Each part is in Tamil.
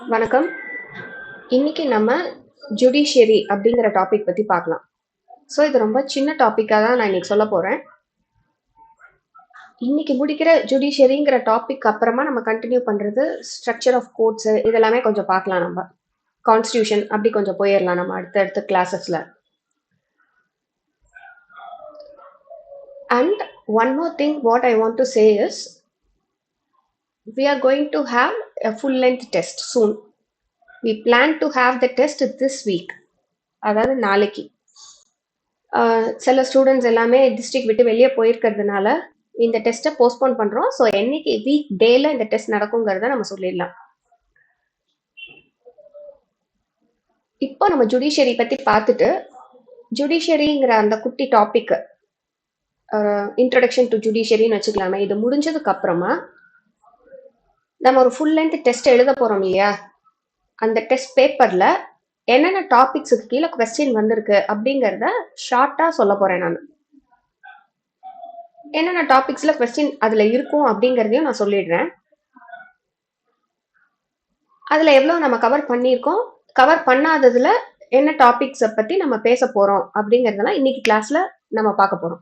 வணக்கம். இன்னைக்கு நம்ம ஜுடிஷியரி அப்படிங்கிற டாபிக் பத்தி பார்க்கலாம். ஸோ இது ரொம்ப சின்ன டாப்பிக்காக தான் நான் இன்னைக்கு சொல்ல போறேன். இன்னைக்கு முடிக்கிற ஜுடிஷியரிங்கிற டாபிக் அப்புறமா நம்ம கண்டினியூ பண்றது ஸ்ட்ரக்சர் ஆஃப் கோர்ட்ஸ் இதெல்லாமே கொஞ்சம் பார்க்கலாம். நம்ம கான்ஸ்டியூஷன் அப்படி கொஞ்சம் போயிடலாம் நம்ம அடுத்த கிளாஸஸ்ல. And one more thing what I want to say is we are going to have a full length test soon. We plan to have the test this week. அதாவது நாளைக்கு. சில ஸ்டூடெண்ட்ஸ் எல்லாமே டிஸ்ட்ரிக்ட் விட்டு வெளியே போயிருக்கிறதுனால இந்த டெஸ்ட்டை போஸ்ட்போன் பண்ணுறோம். ஸோ என்னைக்கு வீக் டேல இந்த டெஸ்ட் நடக்குங்கிறத நம்ம சொல்லிடலாம். இப்போ நம்ம ஜுடிஷியரி பற்றி பார்த்துட்டு ஜுடிஷியரிங்கிற அந்த குட்டி டாபிக் இன்ட்ரடக்ஷன் டு ஜுடிஷியரின்னு வச்சுக்கலாமே. இது முடிஞ்சதுக்கு அப்புறமா நம்ம ஒரு ஃபுல் லென்த் டெஸ்ட் எழுத போகிறோம் இல்லையா, அந்த டெஸ்ட் பேப்பரில் என்னென்ன டாபிக்ஸுக்கு கீழே கொஸ்டின் வந்திருக்கு அப்படிங்கிறத ஷார்ட்டாக சொல்ல போகிறேன். நான் என்னென்ன டாபிக்ஸில் கொஸ்டின் அதில் இருக்கும் அப்படிங்கிறதையும் நான் சொல்லிடுறேன். அதில் எவ்வளோ நம்ம கவர் பண்ணியிருக்கோம், கவர் பண்ணாததில் என்ன டாபிக்ஸை பற்றி நம்ம பேச போகிறோம் அப்படிங்கிறதெல்லாம் இன்னைக்கு கிளாஸில் நம்ம பார்க்க போகிறோம்.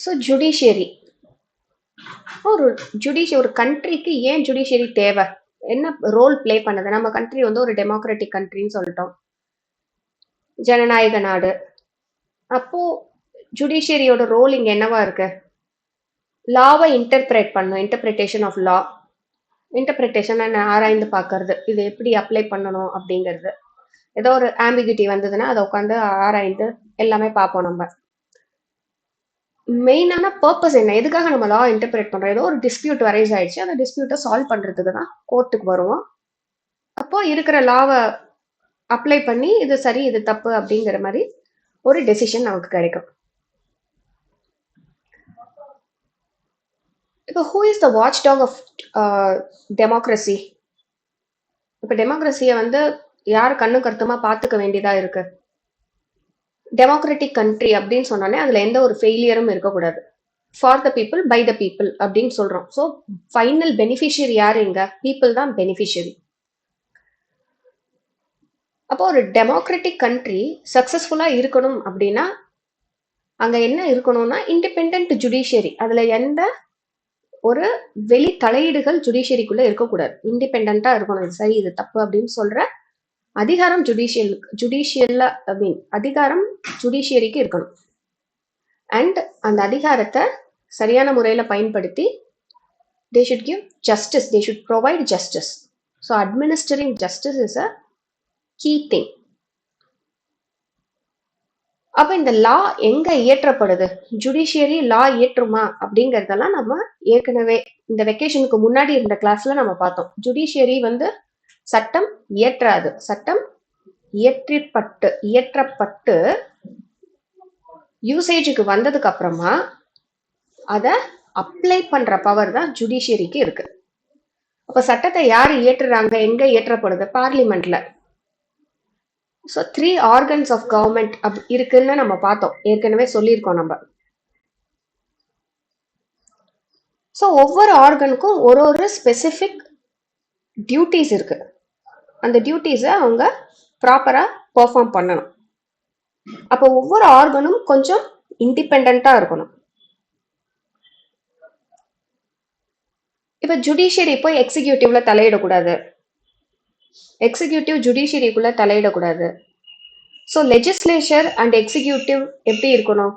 ஸோ ஜுடிஷியரி ஒரு கண்ட்ரிக்கு ஏன் ஜுடிஷியரி தேவை, என்ன ரோல் பிளே பண்ணுது? நம்ம கண்ட்ரி வந்து ஒரு டெமோக்ராட்டிக் கண்ட்ரின்னு சொல்லிட்டோம், ஜனநாயக நாடு. அப்போ ஜுடிஷியரியோட ரோல் இங்க என்னவா இருக்கு? லாவை இன்டர்பிரேட் பண்ணும், இன்டர்பிரிட்டேஷன் ஆஃப் லா. இன்டர்பிரிட்டேஷன் ஆராய்ந்து பார்க்கறது, இது எப்படி அப்ளை பண்ணணும் அப்படிங்கிறது. ஏதோ ஒரு ஆம்பிகிட்டி வந்ததுன்னா அதை உட்காந்து ஆராய்ந்து எல்லாமே பார்ப்போம். நம்ம மெயினான பர்பஸ் என்ன, எதுக்காக நம்ம லா இன்டர்பிரேட் பண்றோம்? ஏதோ ஒரு டிஸ்பியூட் வரைஸ் ஆயிடுச்சு, அந்த டிஸ்பியூட்டை சால்வ் பண்றதுக்கு தான் கோர்ட்டுக்கு வருவோம். அப்போ இருக்கிற லாவை அப்ளை பண்ணி இது சரி இது தப்பு அப்படிங்கிற மாதிரி ஒரு டெசிஷன் நமக்கு கிடைக்கும். இப்போ who is the watch dog of democracy? இப்போ டெமோக்ரஸியை வந்து யார் கண்ணு கருத்துமா பார்த்துக்க வேண்டியதா இருக்கு? டெமோக்ராட்டிக் கண்ட்ரி அப்படின்னு சொன்னாலே அதுல எந்த ஒரு ஃபெயிலியரும் இருக்கக்கூடாது. For the people by the people அப்படின்னு சொல்றோம். ஸோ ஃபைனல் பெனிஃபிஷியரி யாரு? இங்க பீப்புள் தான் பெனிஃபிஷியரி. அப்போ ஒரு டெமோக்ராட்டிக் கண்ட்ரி சக்சஸ்ஃபுல்லா இருக்கணும் அப்படின்னா அங்க என்ன இருக்கணும்னா இண்டிபெண்ட் ஜுடிஷியரி. அதுல எந்த ஒரு வெளி தலையீடுகள் ஜுடிஷியரிக்குள்ள இருக்கக்கூடாது. இண்டிபெண்டா இருக்கணும். இது சரி இது தப்பு அப்படின்னு சொல்ற அதிகாரம் ஜுடிஷியல்ல ஐ மீன் அதிகாரம் ஜுடிஷியரிக்கு இருக்கணும். அண்ட் அந்த அதிகாரத்தை சரியான முறையில் பயன்படுத்தி they should give justice, they should provide justice. So administering justice is a key thing. அப்ப இந்த லா எங்க இயற்றப்படுது, ஜுடிஷியரி லா இயற்றுமா அப்படிங்கறதெல்லாம் நம்ம ஏற்கனவே இந்த வெக்கேஷனுக்கு முன்னாடி இருந்த கிளாஸ்ல நம்ம பார்த்தோம். ஜுடிஷியரி வந்து சட்டம் இயற்றாது. சட்டம் இயற்றப்பட்டு யூசேஜுக்கு வந்ததுக்கு அப்புறமா அதை அப்ளை பண்ற பவர் தான் ஜுடிஷியரிக்கு இருக்கு. அப்ப சட்டத்தை யார் இயற்றுறாங்க, எங்க இயற்றப்படுது? பார்லிமெண்ட்ல. ஸோ 3 ஆர்கன்ஸ் ஆஃப் கவர்மெண்ட் இருக்குன்னு நம்ம பார்த்தோம், ஏற்கனவே சொல்லியிருக்கோம் நம்ம. ஸோ ஒவ்வொரு ஆர்கனுக்கும் ஒரு ஸ்பெசிபிக் டியூட்டிஸ் இருக்கு. அந்த டியூட்டிஸை அவங்க ப்ராப்பரா பெர்ஃபார்ம் பண்ணணும். அப்போ ஒவ்வொரு ஆர்கனும் கொஞ்சம் இண்டிபெண்டா இருக்கணும். இப்ப ஜுடிஷியரி போய் எக்ஸிக்யூட்டிவ்ல தலையிடக்கூடாது, எக்ஸிக்யூட்டிவ் ஜுடிஷியரிக்குள்ள தலையிடக்கூடாது. ஸோ லெஜிஸ்லேச்சர் அண்ட் எக்ஸிக்யூட்டிவ் எப்படி இருக்கணும்?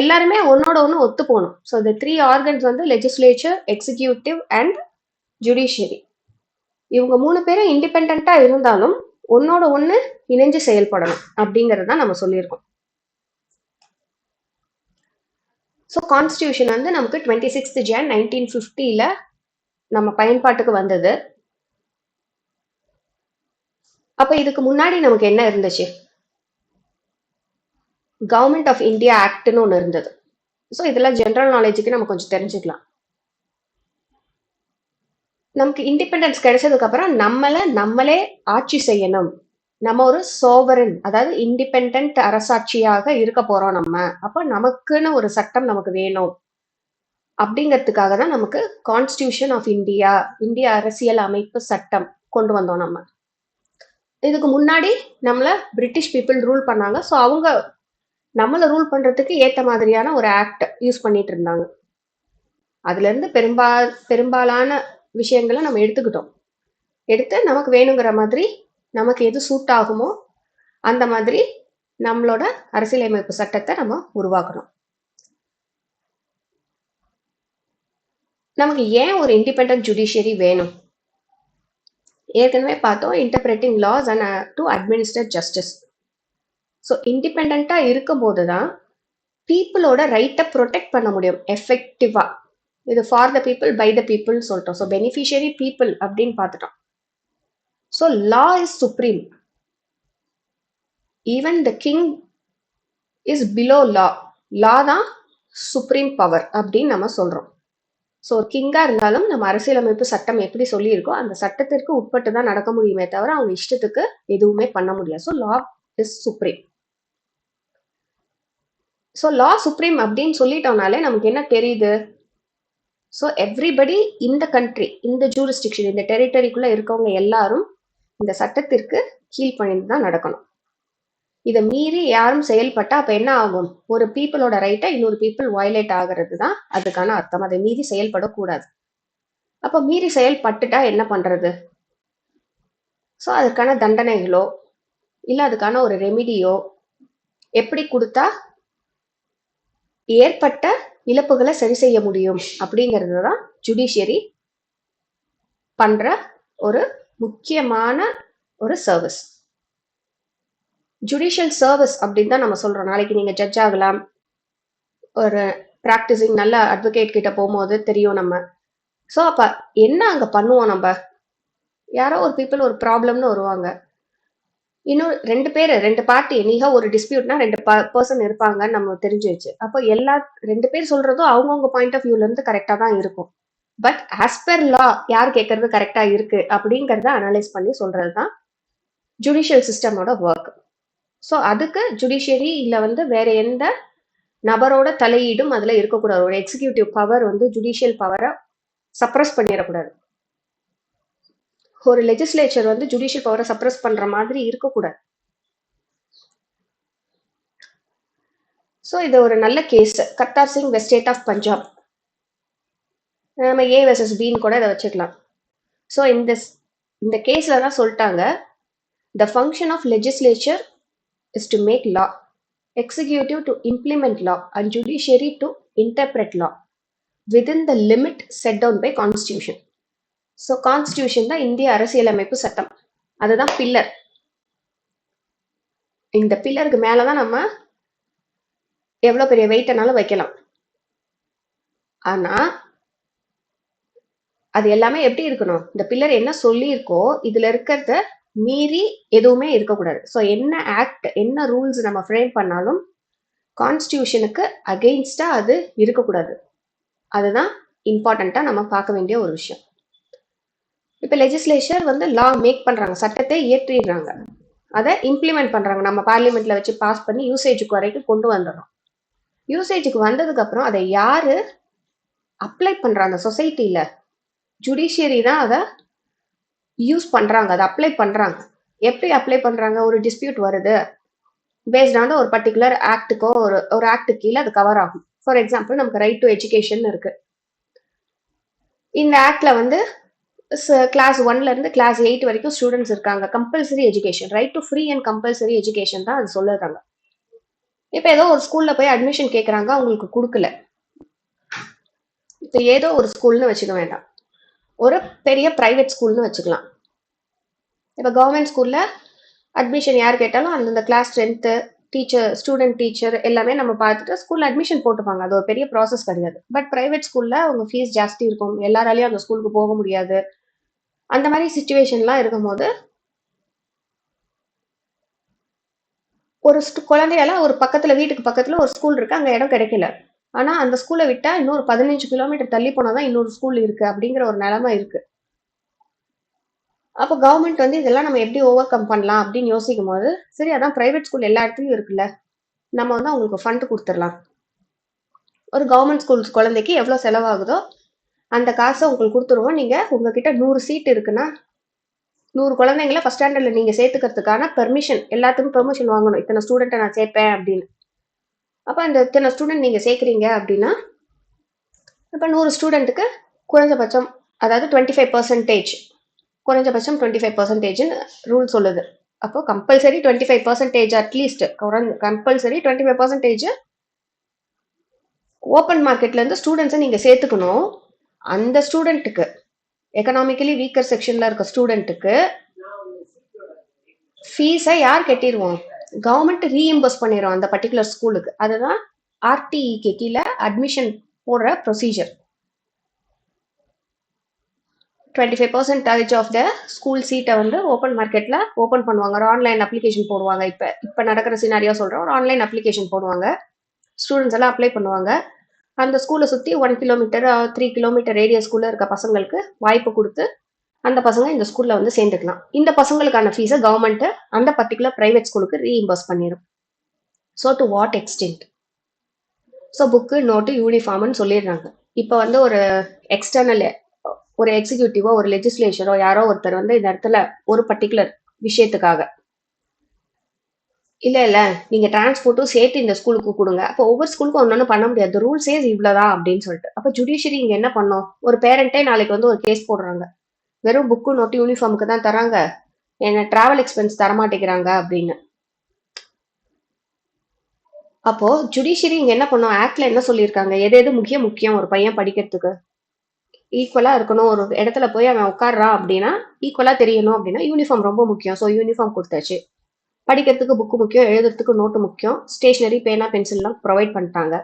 எல்லாருமே ஒன்னோட ஒன்று ஒத்து போகணும். ஸோ இந்த 3 ஆர்கன்ஸ் வந்து லெஜிஸ்லேச்சர், எக்ஸிக்யூட்டிவ் அண்ட் ஜுடிஷியரி. இவங்க 3 பேரும் இண்டிபெண்டா இருந்தாலும் ஒன்னோட ஒன்று இணைஞ்சு செயல்படணும் அப்படிங்கிறது தான் நம்ம சொல்லியிருக்கோம். ஸோ கான்ஸ்டியூஷன் வந்து நமக்கு 26 Jan 1950 நம்ம பயன்பாட்டுக்கு வந்தது. அப்ப இதுக்கு முன்னாடி நமக்கு என்ன இருந்துச்சு? கவர்மெண்ட் ஆஃப் இந்தியா ஆக்ட்னு ஒன்று இருந்தது. ஸோ இதெல்லாம் ஜென்ரல் நாலேஜுக்கு நம்ம கொஞ்சம் தெரிஞ்சுக்கலாம். நமக்கு இண்டிபெண்டன்ஸ் கிடைச்சதுக்கு அப்புறம் நம்மளே ஆட்சி செய்யணும். நம்ம ஒரு சோவரன், அதாவது இண்டிபெண்ட் அரசாட்சியாக இருக்க போறோம் நம்ம. அப்ப நமக்குன்னு ஒரு சட்டம் நமக்கு வேணும். அப்படிங்கிறதுக்காக தான் நமக்கு கான்ஸ்டியூஷன் ஆஃப் இந்தியா, இந்திய அரசியல் அமைப்பு சட்டம் கொண்டு வந்தோம் நம்ம. இதுக்கு முன்னாடி நம்மள பிரிட்டிஷ் பீப்புள் ரூல் பண்ணாங்க. ஸோ அவங்க நம்மளை ரூல் பண்றதுக்கு ஏத்த மாதிரியான ஒரு ஆக்ட் யூஸ் பண்ணிட்டு இருந்தாங்க. அதுல இருந்து பெரும்பாலான விஷயங்களை நம்ம எடுத்துக்கிட்டோம். எடுத்து நமக்கு வேணுங்கிற மாதிரி நமக்கு எது சூட் ஆகுமோ அந்த மாதிரி நம்மளோட அரசியலமைப்பு சட்டத்தை நம்ம உருவாக்கணும். நமக்கு ஏன் ஒரு இண்டிபெண்டன்ட் ஜுடிஷியரி வேணும்? ஏற்கனவே பார்த்தோம், interpreting laws and to administer justice. So இண்டிபெண்டா இருக்கும் போதுதான் பீப்புளோட ரைட்டை ப்ரொடெக்ட் பண்ண முடியும் எஃபெக்டிவா. இது for the people by the people சொல்லிட்டோம். ஸோ பெனிஃபிஷியரி பீப்புள் அப்படின்னு பார்த்துட்டோம். So law is supreme. Even the king is below law. Law தான் சுப்ரீம் பவர் அப்படின்னு நம்ம சொல்றோம். ஸோ கிங்கா இருந்தாலும் நம்ம அரசியலமைப்பு சட்டம் எப்படி சொல்லியிருக்கோ அந்த சட்டத்திற்கு உட்பட்டு தான் நடக்க முடியுமே தவிர அவங்க இஷ்டத்துக்கு எதுவுமே பண்ண முடியாது. So law is supreme. So law supreme அப்படின்னு சொல்லிட்டோம்னாலே நமக்கு என்ன தெரியுது? ஸோ எவ்ரிபடி இந்த கண்ட்ரி, இந்த ஜூரிஸ்டிக்ஷன், இந்த டெரிட்டரிக்குள்ள இருக்கவங்க எல்லாரும் இந்த சட்டத்திற்கு கீழ்ப்பணிந்து தான் நடக்கணும். இதை மீறி யாரும் செயல்பட்டா அப்ப என்ன ஆகும்? ஒரு பீப்புளோட ரைட்டை இன்னொரு பீப்புள் வயலேட் ஆகிறது தான் அதுக்கான அர்த்தம். அதை மீறி செயல்படக்கூடாது. அப்ப மீறி செயல்பட்டுட்டா என்ன பண்றது? ஸோ அதுக்கான தண்டனைகளோ இல்ல அதுக்கான ஒரு ரெமிடியோ எப்படி கொடுத்தா ஏற்பட்ட இழப்புகளை சரி செய்ய முடியும் அப்படிங்கிறது தான் ஜுடிஷியரி பண்ற ஒரு முக்கியமான ஒரு சர்வீஸ். ஜுடிஷியல் சர்வீஸ் அப்படின்னு தான் நம்ம சொல்றோம். நாளைக்கு நீங்க ஜட்ஜ் ஆகலாம், ஒரு ப்ராக்டிசிங் நல்ல அட்வொகேட் கிட்ட போகும்போது தெரியும் நம்ம. ஸோ அப்ப என்ன அங்க பண்ணுவோம்? நம்ம யாரோ ஒரு பீப்புள் ஒரு ப்ராப்ளம்னு வருவாங்க, இன்னும் ரெண்டு பார்ட்டி நீங்க ஒரு டிஸ்பியூட்னா ரெண்டு பர்சன் இருப்பாங்கன்னு நம்ம தெரிஞ்சு வச்சு, அப்போ ரெண்டு பேர் சொல்றதும் அவங்கவுங்க பாயிண்ட் ஆஃப் வியூல இருந்து கரெக்டா தான் இருக்கும். பட் ஆஸ் பெர் லா யார் கேட்கறது கரெக்டா இருக்கு அப்படிங்கறத அனலைஸ் பண்ணி சொல்றதுதான் ஜுடிஷியல் சிஸ்டமோட ஒர்க். ஸோ அதுக்கு ஜுடிஷியரி இல்ல வேற எந்த நபரோட தலையீடும் அதுல இருக்கக்கூடாது. ஒரு எக்ஸிகியூட்டிவ் பவர் ஜுடிஷியல் பவரை சப்ரஸ் பண்ணிடக்கூடாது. ஒரு லெஜிஸ்லேச்சர் ஜுடிஷியல் பவரை சப்ரஸ் பண்ற மாதிரி இருக்கக்கூடாது. ஸோ இது ஒரு நல்ல கேஸ், கர்த்தார் சிங் வெஸ்ட் ஸ்டேட் ஆஃப் பஞ்சாப். நம்ம ஏ வெர்சஸ் பின்னு கூட இதை வச்சுக்கலாம். ஸோ இந்த கேஸ்ல தான் சொல்லிட்டாங்க, the function of legislature is to make law, executive to implement law and judiciary to interpret law within the limit set down by constitution. So constitution தான் இந்திய அரசியலமைப்பு சட்டம். அதுதான் பில்லர். இந்த பில்லருக்கு மேலதான் நம்ம எவ்வளவு பெரிய வெயிட்னாலும் வைக்கலாம். ஆனா அது எல்லாமே எப்படி இருக்கணும்? இந்த பில்லர் என்ன சொல்லி இருக்கோ இதுல இருக்கிறத மீறி எதுவுமே இருக்கக்கூடாது. ஸோ என்ன ஆக்ட், என்ன ரூல்ஸ் நம்ம ஃப்ரேம் பண்ணாலும் கான்ஸ்டியூஷனுக்கு அகெயின்ஸ்டா அது இருக்கக்கூடாது. அதுதான் இம்பார்ட்டண்டா நம்ம பார்க்க வேண்டிய ஒரு விஷயம். இப்ப லெஜிஸ்லேச்சர் லா மேக் பண்றாங்க, சட்டத்தை இயற்றிடுறாங்க, அதை இம்ப்ளிமெண்ட் பண்றாங்க, நம்ம பார்லிமெண்ட்ல வச்சு பாஸ் பண்ணி யூசேஜுக்கு வரைக்கும் கொண்டு வந்துடுறோம். யூசேஜுக்கு வந்ததுக்கு அப்புறம் அதை யாரு அப்ளை பண்றாங்க? சொசைட்டில ஜுடிஷியரி தான் அதை யூஸ் பண்றாங்க, அதை அப்ளை பண்றாங்க. எப்படி அப்ளை பண்றாங்க? ஒரு டிஸ்பியூட் வருது, பேஸ்ட் ஆன் ஒரு பர்டிகுலர் ஆக்டுக்கோ ஒரு ஆக்டு கீழே அது கவர் ஆகும். ஃபார் எக்ஸாம்பிள் நமக்கு ரைட் டு எஜுகேஷன் இருக்கு. இந்த ஆக்ட்ல கிளாஸ் 1ல இருந்து கிளாஸ் 8 வரைக்கும் ஸ்டூடெண்ட்ஸ் இருக்காங்க. Compulsory education, right to free and compulsory education தான் அது சொல்லுறாங்க. இப்ப ஏதோ ஒரு ஸ்கூல்ல போய் அட்மிஷன் கேட்கறாங்க, அவங்களுக்கு கொடுக்கல. இப்ப ஏதோ ஒரு ஸ்கூல்னு வச்சுக்க வேண்டாம், ஒரு பெரிய பிரைவேட் ஸ்கூல்னு வச்சுக்கலாம். இப்ப கவர்மெண்ட் ஸ்கூல்ல அட்மிஷன் யார் கேட்டாலும் அந்தந்த class strength, teacher, student teacher எல்லாமே நம்ம பார்த்துட்டு ஸ்கூல்ல அட்மிஷன் போட்டுப்பாங்க. அது ஒரு பெரிய ப்ராசஸ் கிடையாது. பட் பிரைவேட் ஸ்கூல்ல அவங்க ஃபீஸ் ஜாஸ்தி இருக்கும், எல்லாராலையும் அந்த ஸ்கூலுக்கு போக முடியாது. அந்த மாதிரி சுச்சுவேஷன்லாம் இருக்கும்போது ஒரு குழந்தையால ஒரு வீட்டுக்கு பக்கத்துல ஒரு ஸ்கூல் இருக்கு, அங்க இடம் கிடைக்கல. ஆனா அந்த ஸ்கூலை விட்டா இன்னொரு 15 கிலோமீட்டர் தள்ளி போனாதான் இன்னொரு ஸ்கூல் இருக்கு அப்படிங்கிற ஒரு நிலைமை இருக்கு. அப்போ கவர்மெண்ட் இதெல்லாம் நம்ம எப்படி ஓவர் கம் பண்ணலாம் அப்படின்னு யோசிக்கும் போது, சரி அதான் பிரைவேட் ஸ்கூல் எல்லா இடத்துலயும் இருக்குல்ல, நம்ம அவங்களுக்கு ஃபண்ட் கொடுத்துடலாம். ஒரு கவர்மெண்ட் ஸ்கூல்ஸ் குழந்தைக்கு எவ்வளோ செலவாகுதோ அந்த காசை உங்களுக்கு கொடுத்துருவோம். நீங்கள் உங்ககிட்ட 100 சீட் இருக்குன்னா 100 குழந்தைங்கள ஃபஸ்ட் ஸ்டாண்டர்டில் நீங்கள் சேர்த்துக்கிறதுக்கான பெர்மிஷன், எல்லாத்துக்கும் பெர்மிஷன் வாங்கணும், இத்தனை ஸ்டூடெண்ட்டை நான் சேர்ப்பேன் அப்படின்னு. அப்போ அந்த இத்தனை ஸ்டூடெண்ட் நீங்கள் சேர்க்குறீங்க அப்படின்னா இப்போ 100 ஸ்டூடெண்ட்டுக்கு குறைஞ்சபட்சம், அதாவது 25%, குறைஞ்சபட்சம் 25%ன்னு ரூல் சொல்லுது. அப்போ கம்பல்சரி 25% அட்லீஸ்ட், கம்பல்சரி 25% ஓப்பன் மார்க்கெட்லேருந்து ஸ்டூடெண்ட்ஸை நீங்கள் சேர்த்துக்கணும். அந்த ஸ்டூடெண்ட்டுக்கு, எக்கனாமிக்கலி வீக்கர் செக்ஷனில் இருக்க ஸ்டூடெண்ட்டுக்கு ஃபீஸை யார் கட்டிடுவோம்? கவர்மெண்ட் ரீஇம்பர்ஸ் பண்ணிடும் அந்த பர்டிகுலர் ஸ்கூலுக்கு. அதுதான் ஆர்டிஇக்கு கீழே அட்மிஷன் போடுற ப்ரொசீஜர். 25% ஆஃப் த ஸ்கூல் சீட்டை வந்து ஓப்பன் மார்க்கெட்டில் ஓப்பன் பண்ணுவாங்க. ஒரு ஆன்லைன் அப்ளிகேஷன் போடுவாங்க. இப்போ நடக்கிற சினாரியா சொல்கிறோம். ஒரு ஆன்லைன் அப்ளிகேஷன் போடுவாங்க, ஸ்டூடெண்ட்ஸ் எல்லாம் அப்ளை பண்ணுவாங்க. அந்த ஸ்கூலை சுற்றி 1 கிலோமீட்டர் 3 கிலோமீட்டர் ரேடியஸ்குள்ளே இருக்க பசங்களுக்கு வாய்ப்பு கொடுத்து அந்த பசங்க இந்த ஸ்கூலில் வந்து சேர்ந்துக்கலாம். இந்த பசங்களுக்கான ஃபீஸை கவர்மெண்ட்டு அந்த பர்டிகுலர் ப்ரைவேட் ஸ்கூலுக்கு ரீஇம்பர்ஸ் பண்ணிடும். So to what extent? So book, note, யூனிஃபார்ம்னு சொல்லிடுறாங்க. இப்போ வந்து ஒரு எக்ஸ்டர்னல், ஒரு எக்ஸிக்யூட்டிவோ ஒரு லெஜிஸ்லேஷரோ யாரோ ஒருத்தர் வந்து இந்த இடத்துல ஒரு பர்டிகுலர் விஷயத்துக்காக இல்லை நீங்கள் டிரான்ஸ்போர்ட்டும் சேர்த்து இந்த ஸ்கூலுக்கு கொடுங்க, அப்போ ஒவ்வொரு ஸ்கூலுக்கும் ஒன்று பண்ண முடியாது, ரூல் சேஸ் இவ்வளோதான் அப்படின்னு சொல்லிட்டு. அப்போ ஜுடிஷியரி இங்கே என்ன பண்ணோம்? ஒரு பேரண்ட்டே நாளைக்கு வந்து ஒரு கேஸ் போடுறாங்க, வெறும் புக்கு, நோட்டு, யூனிஃபார்முக்கு தான் தராங்க, என்ன டிராவல் எக்ஸ்பென்ஸ் தரமாட்டேங்கிறாங்க அப்படின்னு. அப்போ ஜுடிஷியரி இங்க என்ன பண்ணும்? ஆக்ட்ல என்ன சொல்லியிருக்காங்க, எது எது முக்கியம் ஒரு பையன் படிக்கிறதுக்கு ஈக்குவலா இருக்கணும். ஒரு இடத்துல போய் அவன் உட்காடுறான் அப்படின்னா ஈக்குவலா தெரியணும் அப்படின்னா யூனிஃபார்ம் ரொம்ப முக்கியம். ஸோ யூனிஃபார்ம் கொடுத்தாச்சு. படிக்கிறதுக்கு புக்கு முக்கியம், எழுதுறதுக்கு நோட்டு முக்கியம், ஸ்டேஷனரி, பேனா, பென்சில்லாம் ப்ரொவைட் பண்ணிட்டாங்க.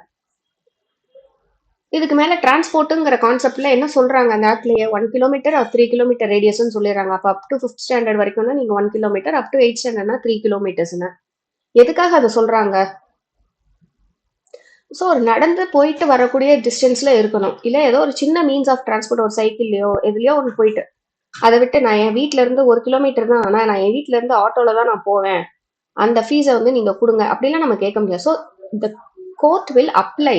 இதுக்கு மேல டிரான்ஸ்போர்ட்டுங்கிற கான்செப்ட்ல என்ன சொல்றாங்க அந்த ஆக்ட்லயே? 1 கிலோமீட்டர் 3 கிலோமீட்டர் ரேடியஸ்ன்னு சொல்லிடுறாங்க. அப்போ அப் டு 5th ஸ்டாண்டர்ட் வரைக்கும் தான் நீங்க 1 கிலோமீட்டர், அப் டு 8th ஸ்டாண்டர்ட்னா 3 கிலோமீட்டர்ஸ்னு. எதுக்காக அதை சொல்றாங்க? ஸோ ஒரு நடந்து போயிட்டு வரக்கூடிய டிஸ்டன்ஸ்ல இருக்கணும், இல்லை ஏதோ ஒரு சின்ன மீன்ஸ் ஆஃப் டிரான்ஸ்போர்ட், ஒரு சைக்கிள்லையோ எதுலையோ ஒன்று போயிட்டு, அதை விட்டு நான் என் வீட்டில இருந்து 1 கிலோமீட்டர் தான், ஆனால் நான் என் வீட்டில இருந்து ஆட்டோல தான் நான் போவேன், அந்த ஃபீஸை வந்து நீங்க கொடுங்க அப்படிலாம் நம்ம கேட்க முடியாது. So the court will apply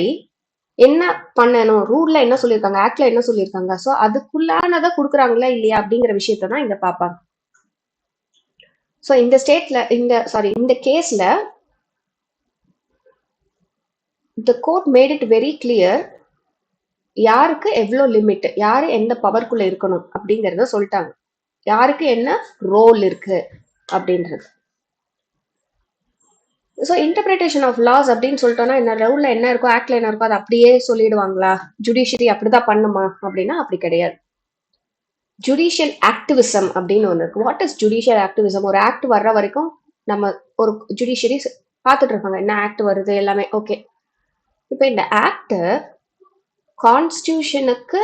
என்ன பண்ணணும், ரூல்ல என்ன சொல்லியிருக்காங்க, ஆக்ட்ல என்ன சொல்லியிருக்காங்க, ஸோ அதுக்குள்ளானதை கொடுக்குறாங்களா இல்லையா அப்படிங்கிற விஷயத்த தான் இங்க பார்ப்பாங்க. ஸோ இந்த ஸ்டேட்ல, இந்த கேஸ்ல the court made it very clear யாருக்கு எவ்வளோ லிமிட், யாரு எந்த பவர்க்குள்ள இருக்கணும் அப்படிங்கிறத சொல்லிட்டாங்க, யாருக்கு என்ன ரோல் இருக்கு அப்படின்றது. ஸோ இன்டர்பிரிட்டேஷன் ஆஃப் லாஸ் அப்படின்னு சொல்லிட்டோம்னா என்ன, ரூல்ல என்ன இருக்கோ, ஆக்ட்ல என்ன இருக்கோ அதை அப்படியே சொல்லிடுவாங்களா? ஜுடிஷியரி அப்படிதான் பண்ணுமா அப்படின்னா அப்படி கிடையாது. ஜுடிஷியல் ஆக்டிவிசம் அப்படின்னு ஒன்று இருக்கு. What is judicial activism? ஒரு ஆக்ட் வர்ற வரைக்கும் நம்ம ஒரு ஜுடிஷியரி பார்த்துட்டு இருப்பாங்க, என்ன ஆக்ட் வருது எல்லாமே ஓகே. இப்போ இந்த ஆக்ட் கான்ஸ்டியூஷனுக்கு,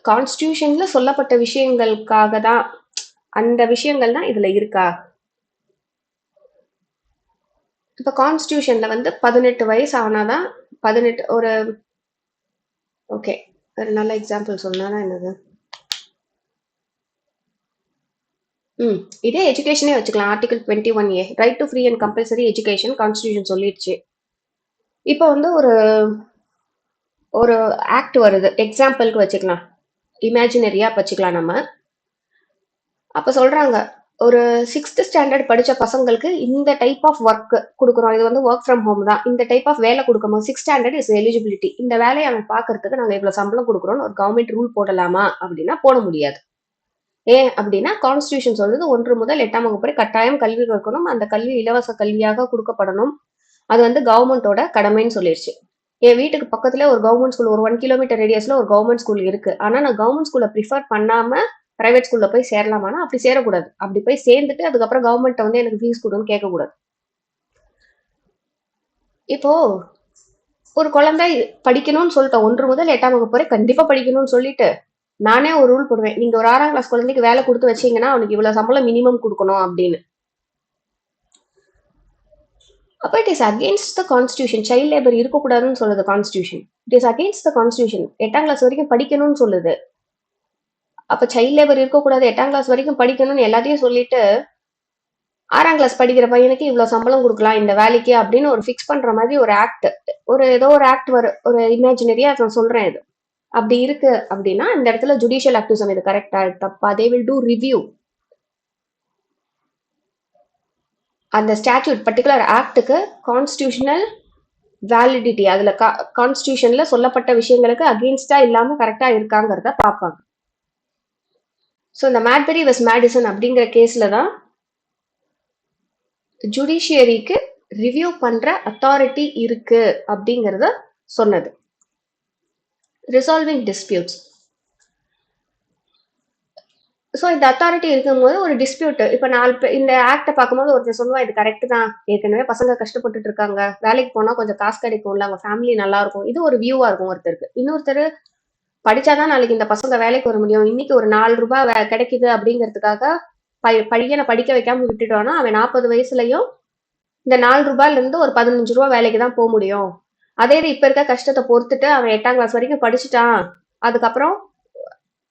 கான்ஸ்டியூஷன்ல சொல்லப்பட்ட விஷயங்களுக்காக தான், அந்த விஷயங்கள் தான் இதுல இருக்கா? இப்ப கான்ஸ்டியூஷன்ல வந்து 18 வயசு ஆனாதான் 18 ஒரு ஓகே, ஒரு நல்ல எக்ஸாம்பிள் சொன்னா என்னது, இதே எஜுகேஷனே வச்சுக்கலாம். Article 21A, right to free and compulsory education constitution சொல்லிடுச்சு. இப்போ வந்து ஒரு ஆக்ட் வருது, எக்ஸாம்பிளுக்கு வச்சுக்கலாம், இமேஜினரியா வச்சுக்கலாம் நம்ம. அப்ப சொல்றாங்க, ஒரு 6th ஸ்டாண்டர்ட் படிச்ச பசங்களுக்கு இந்த டைப் ஆஃப் ஒர்க் கொடுக்குறோம், இது வந்து ஒர்க் ஃப்ரம் ஹோம் தான், இந்த டைப் ஆஃப் வேலை கொடுக்கும்போது 6th ஸ்டாண்டர்ட் இஸ் எலிஜிபிலிட்டி, இந்த வேலையை அவன் பார்க்கறதுக்கு நாங்கள் இவ்வளோ சம்பளம் கொடுக்குறோம்னு ஒரு கவர்மெண்ட் ரூல் போடலாமா அப்படின்னா போட முடியாது. ஏன் அப்படின்னா கான்ஸ்டியூஷன் சொல்றது 1 முதல் 8ஆம் வகுப்பு வரை கட்டாயம் கல்வி கற்கணும், அந்த கல்வி இலவச கல்வியாக கொடுக்கப்படணும், அது வந்து கவர்மெண்டோட கடமைன்னு சொல்லிடுச்சு. என் வீட்டுக்கு பக்கத்துல ஒரு கவர்மெண்ட் ஸ்கூல், ஒரு 1 கிலோமீட்டர் ரேடியஸ்ல ஒரு கவர்மெண்ட் ஸ்கூல் இருக்கு, ஆனா நான் கவர்மெண்ட் ஸ்கூலை ப்ரிஃபர் பண்ணாம பிரைவேட் ஸ்கூல்ல போய் சேரலாமானா அப்படி சேரக்கூடாது. அப்படி போய் சேர்ந்துட்டு அதுக்கப்புறம் கவர்மெண்ட் வந்து எனக்கு ஃபீஸ் கொடுன்னு கேட்கக்கூடாது. இப்போ ஒரு குழந்தை படிக்கணும்னு சொல்லிட்டோம், 1 முதல் 8ஆம் வகுப்பு வரை கண்டிப்பா படிக்கணும்னு சொல்லிட்டு நானே ஒரு ரூல் போடுவேன், நீங்க ஒரு 6ஆம் கிளாஸ் குழந்தைக்கு வேலை கொடுத்து வச்சீங்கன்னா அவனுக்கு இவ்வளவு சம்பளம் மினிமம் கொடுக்கணும் அப்படின்னு. அப்ப it is against the constitution. Child labour இருக்கக்கூடாதுன்னு சொல்லுது constitution. It is against the constitution. 8ஆம் கிளாஸ் வரைக்கும் படிக்கணும்னு சொல்லுது. அப்ப சைல்ட் லேபர் இருக்கக்கூடாது, 8ஆம் கிளாஸ் வரைக்கும் படிக்கணும்னு எல்லாத்தையும் சொல்லிட்டு 6ஆம் கிளாஸ் படிக்கிற பையனுக்கு இவ்வளவு சம்பளம் கொடுக்கலாம் இந்த வேலைக்கு அப்படின்னு ஒரு ஃபிக்ஸ் பண்ற மாதிரி ஒரு ஆக்ட், ஏதோ ஒரு ஆக்ட் வரும், ஒரு இமேஜினரியா நான் சொல்றேன். இது அப்படி இருக்கு அப்படின்னா இந்த இடத்துல ஜுடிஷியல் ஆக்டிவிசம் இது கரெக்டா தப்பா, தே வில் டூ ரிவ்யூ. அந்த ஸ்டாட்யூட் பர்டிகுலர் ஆக்டுக்கு கான்ஸ்டியூஷனல் வேலிடிட்டி, அதுல கான்ஸ்டியூஷன்ல சொல்லப்பட்ட விஷயங்களுக்கு அகெயின்ஸ்டா இல்லாம கரெக்டா இருக்காங்கிறத பார்ப்பாங்க. ஸோ இந்த மேட்பெரி வெஸ் மேடிசன் அப்படிங்கிற கேஸ்ல தான் ஜுடிஷியரிக்கு ரிவ்யூ பண்ற அத்தாரிட்டி இருக்கு அப்படிங்கறத சொன்னது. Resolving disputes. ஸோ இந்த அத்தாரிட்டி இருக்கும்போது ஒரு டிஸ்பியூட், இப்போ இந்த ஆக்டை பார்க்கும்போது ஒருத்தர் சொல்லுவா இது கரெக்ட் தான், ஏற்கனவே பசங்க கஷ்டப்பட்டுட்டு இருக்காங்க, வேலைக்கு போனா கொஞ்சம் காசு கிடைக்கும்ல, அவங்க ஃபேமிலி நல்லா இருக்கும், இது ஒரு வியூவா இருக்கும் ஒருத்தருக்கு. இன்னொருத்தர் படிச்சாதான் நாளைக்கு இந்த பசங்க வேலைக்கு வர முடியும், இன்னைக்கு ஒரு 4 ரூபாய் கிடைக்குது அப்படிங்கிறதுக்காக பையனை படிக்க வைக்காம விட்டுட்டோம்னா அவன் 40 வயசுலயும் இந்த 4 ரூபாயில இருந்து ஒரு 15 ரூபாய் வேலைக்கு தான் போக முடியும். அதே இது இப்ப இருக்க கஷ்டத்தை பொறுத்துட்டு அவன் 8ஆம் கிளாஸ் வரைக்கும் படிச்சுட்டான், அதுக்கப்புறம்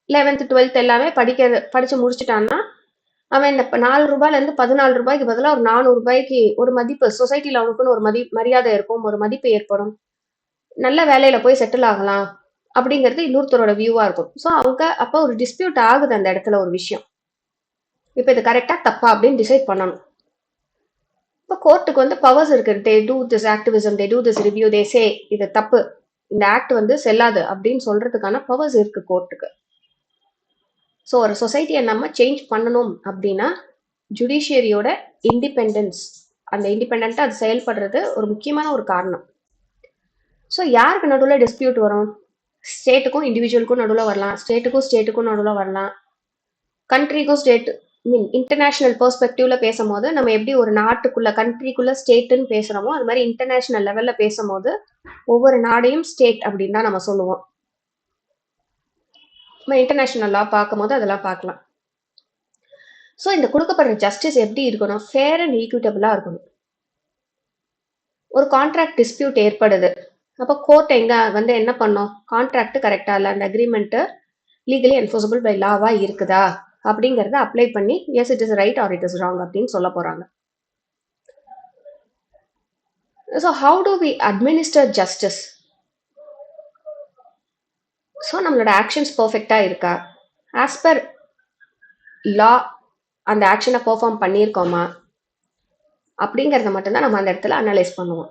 11th 12th எல்லாமே படிச்சு முடிச்சுட்டான்னா அவன் இந்த 4 ரூபாயில இருந்து 14 ரூபாய்க்கு பதிலாக ஒரு 400 ரூபாய்க்கு ஒரு மதிப்பு சொசைட்டில அவனுக்குன்னு ஒரு மரியாதை இருக்கும், ஒரு மதிப்பு ஏற்படும், நல்ல வேலையில போய் செட்டில் ஆகலாம் அப்படிங்கிறது இன்னொருத்தரோட வியூவா இருக்கும். ஸோ அவங்க அப்போ ஒரு டிஸ்பியூட் ஆகுது அந்த இடத்துல ஒரு விஷயம், இப்போ இது கரெக்டா தப்பா அப்படின்னு டிசைட் பண்ணணும். இப்போ கோர்ட்டுக்கு வந்து பவர்ஸ் இருக்கு, they do this activism, they do this review, they say இது தப்பு, இந்த ஆக்ட் வந்து செல்லாது அப்படின்னு சொல்றதுக்கான பவர்ஸ் இருக்கு கோர்ட்டுக்கு. ஸோ ஒரு சொசைட்டியை நம்ம சேஞ்ச் பண்ணணும் அப்படின்னா ஜுடிஷியரியோட இண்டிபெண்டன்ஸ், அந்த இண்டிபெண்டா அது செயல்படுறது ஒரு முக்கியமான ஒரு காரணம். ஸோ யாருக்கு நடுவில் டிஸ்பியூட் வரும்? ஸ்டேட்டுக்கும் இண்டிவிஜுவலுக்கும் நடுவில் வரலாம், ஸ்டேட்டுக்கும் நடுவில் வரலாம், கண்ட்ரிக்கும் ஸ்டேட் மீன் இன்டர்நேஷனல் பெர்ஸ்பெக்டிவ்ல பேசும்போது நம்ம எப்படி ஒரு நாட்டுக்குள்ள கண்ட்ரிக்குள்ள ஸ்டேட்டுன்னு பேசுறோமோ அது மாதிரி இன்டர்நேஷனல் லெவல்ல பேசும்போது ஒவ்வொரு நாடையும் ஸ்டேட் அப்படின்னு தான் நம்ம சொல்லுவோம். நம்ம இன்டர்நேஷனல் லா பார்க்கும்போது அதெல்லாம் பார்க்கலாம். ஸோ இந்த கொடுக்கப்படுற ஜஸ்டிஸ் எப்படி இருக்கணும்? ஃபேர் அண்ட் ஈக்விட்டபிளா இருக்கணும். ஒரு கான்ட்ராக்ட் டிஸ்பியூட் ஏற்படுது, அப்போ கோர்ட் எங்க வந்து என்ன பண்ணும்? கான்ட்ராக்ட் கரெக்டா இல்லை, அந்த அக்ரிமெண்ட் லீகலி என்ஃபோர்ஸபிள் பை லாவா இருக்குதா அப்படிங்கறத அப்ளை பண்ணி yes it is right or it is wrong அப்படின்னு சொல்ல போறாங்க. So how do we administer justice? So நம்மளோட ஆக்ஷன்ஸ் பர்ஃபெக்டா இருக்கா, ஆஸ் பர் லா அந்த ஆக்ஷனை பெர்ஃபார்ம் பண்ணியிருக்கோமா அப்படிங்கிறத மட்டும்தான் நம்ம அந்த இடத்துல அனலைஸ் பண்ணுவோம்.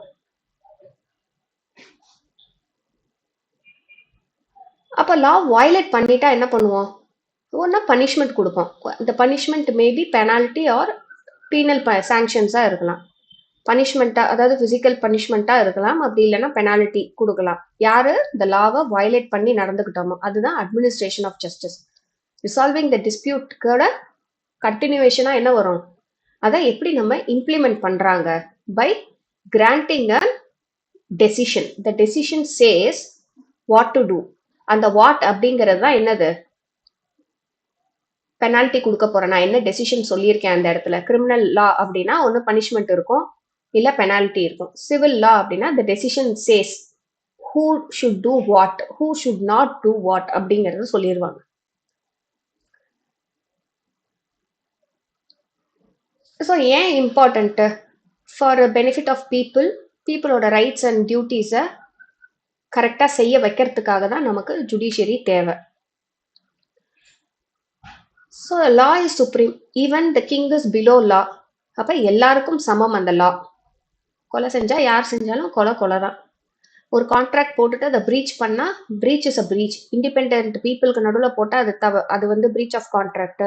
அப்போ லா வயலேட் பண்ணிட்டா என்ன பண்ணுவோம்? ஒன்னா பனிஷ்மெண்ட் கொடுப்போம். இந்த punishment maybe penalty or penal சாங்ஷன்ஸாக இருக்கலாம். பனிஷ்மெண்ட்டா அதாவது பிசிக்கல் பனிஷ்மெண்ட்டா இருக்கலாம், அப்படி இல்லைன்னா பெனால்ட்டி கொடுக்கலாம். யாரு இந்த லாவை வயலேட் பண்ணி நடந்துக்கிட்டோமோ அதுதான் administration of justice. Resolving the டிஸ்பியூட்கோட கண்டினியூவேஷனா என்ன வரும்? அதை எப்படி நம்ம இம்ப்ளிமெண்ட் பண்றாங்க? By granting a decision. The decision says what to do. அந்த வாட் அப்படிங்கிறது தான் என்னது? பெனால்ட்டி கொடுக்க போறேன், நான் என்ன டெசிஷன் சொல்லியிருக்கேன் அந்த இடத்துல. கிரிமினல் லா அப்படின்னா ஒன்று பனிஷ்மெண்ட் இருக்கும் இல்ல பெனால்ட்டி இருக்கும். சிவில் லா அப்படின்னா the decision says who should do what, who should not do what அப்படிங்கறது சொல்லிடுவாங்க. ஸோ ஏன் இம்பார்ட்டன்ட்? ஃபார் பெனிஃபிட் ஆஃப் பீப்புளோட ரைட்ஸ் அண்ட் டியூட்டிஸை கரெக்டாக செய்ய வைக்கிறதுக்காக தான் நமக்கு ஜுடிஷியரி தேவை. So law is supreme, even the king is below law. அப்போ எல்லாருக்கும் சமம் அந்த லா. கொலை செஞ்சா யார் செஞ்சாலும் கொலை தான். ஒரு கான்ட்ராக்ட் போட்டுட்டு அதை பிரீச் பண்ணா breach is a breach. Independent பீப்புளுக்கு நடுவில் போட்டால் அது வந்து பிரீச் ஆஃப் கான்ட்ராக்ட்.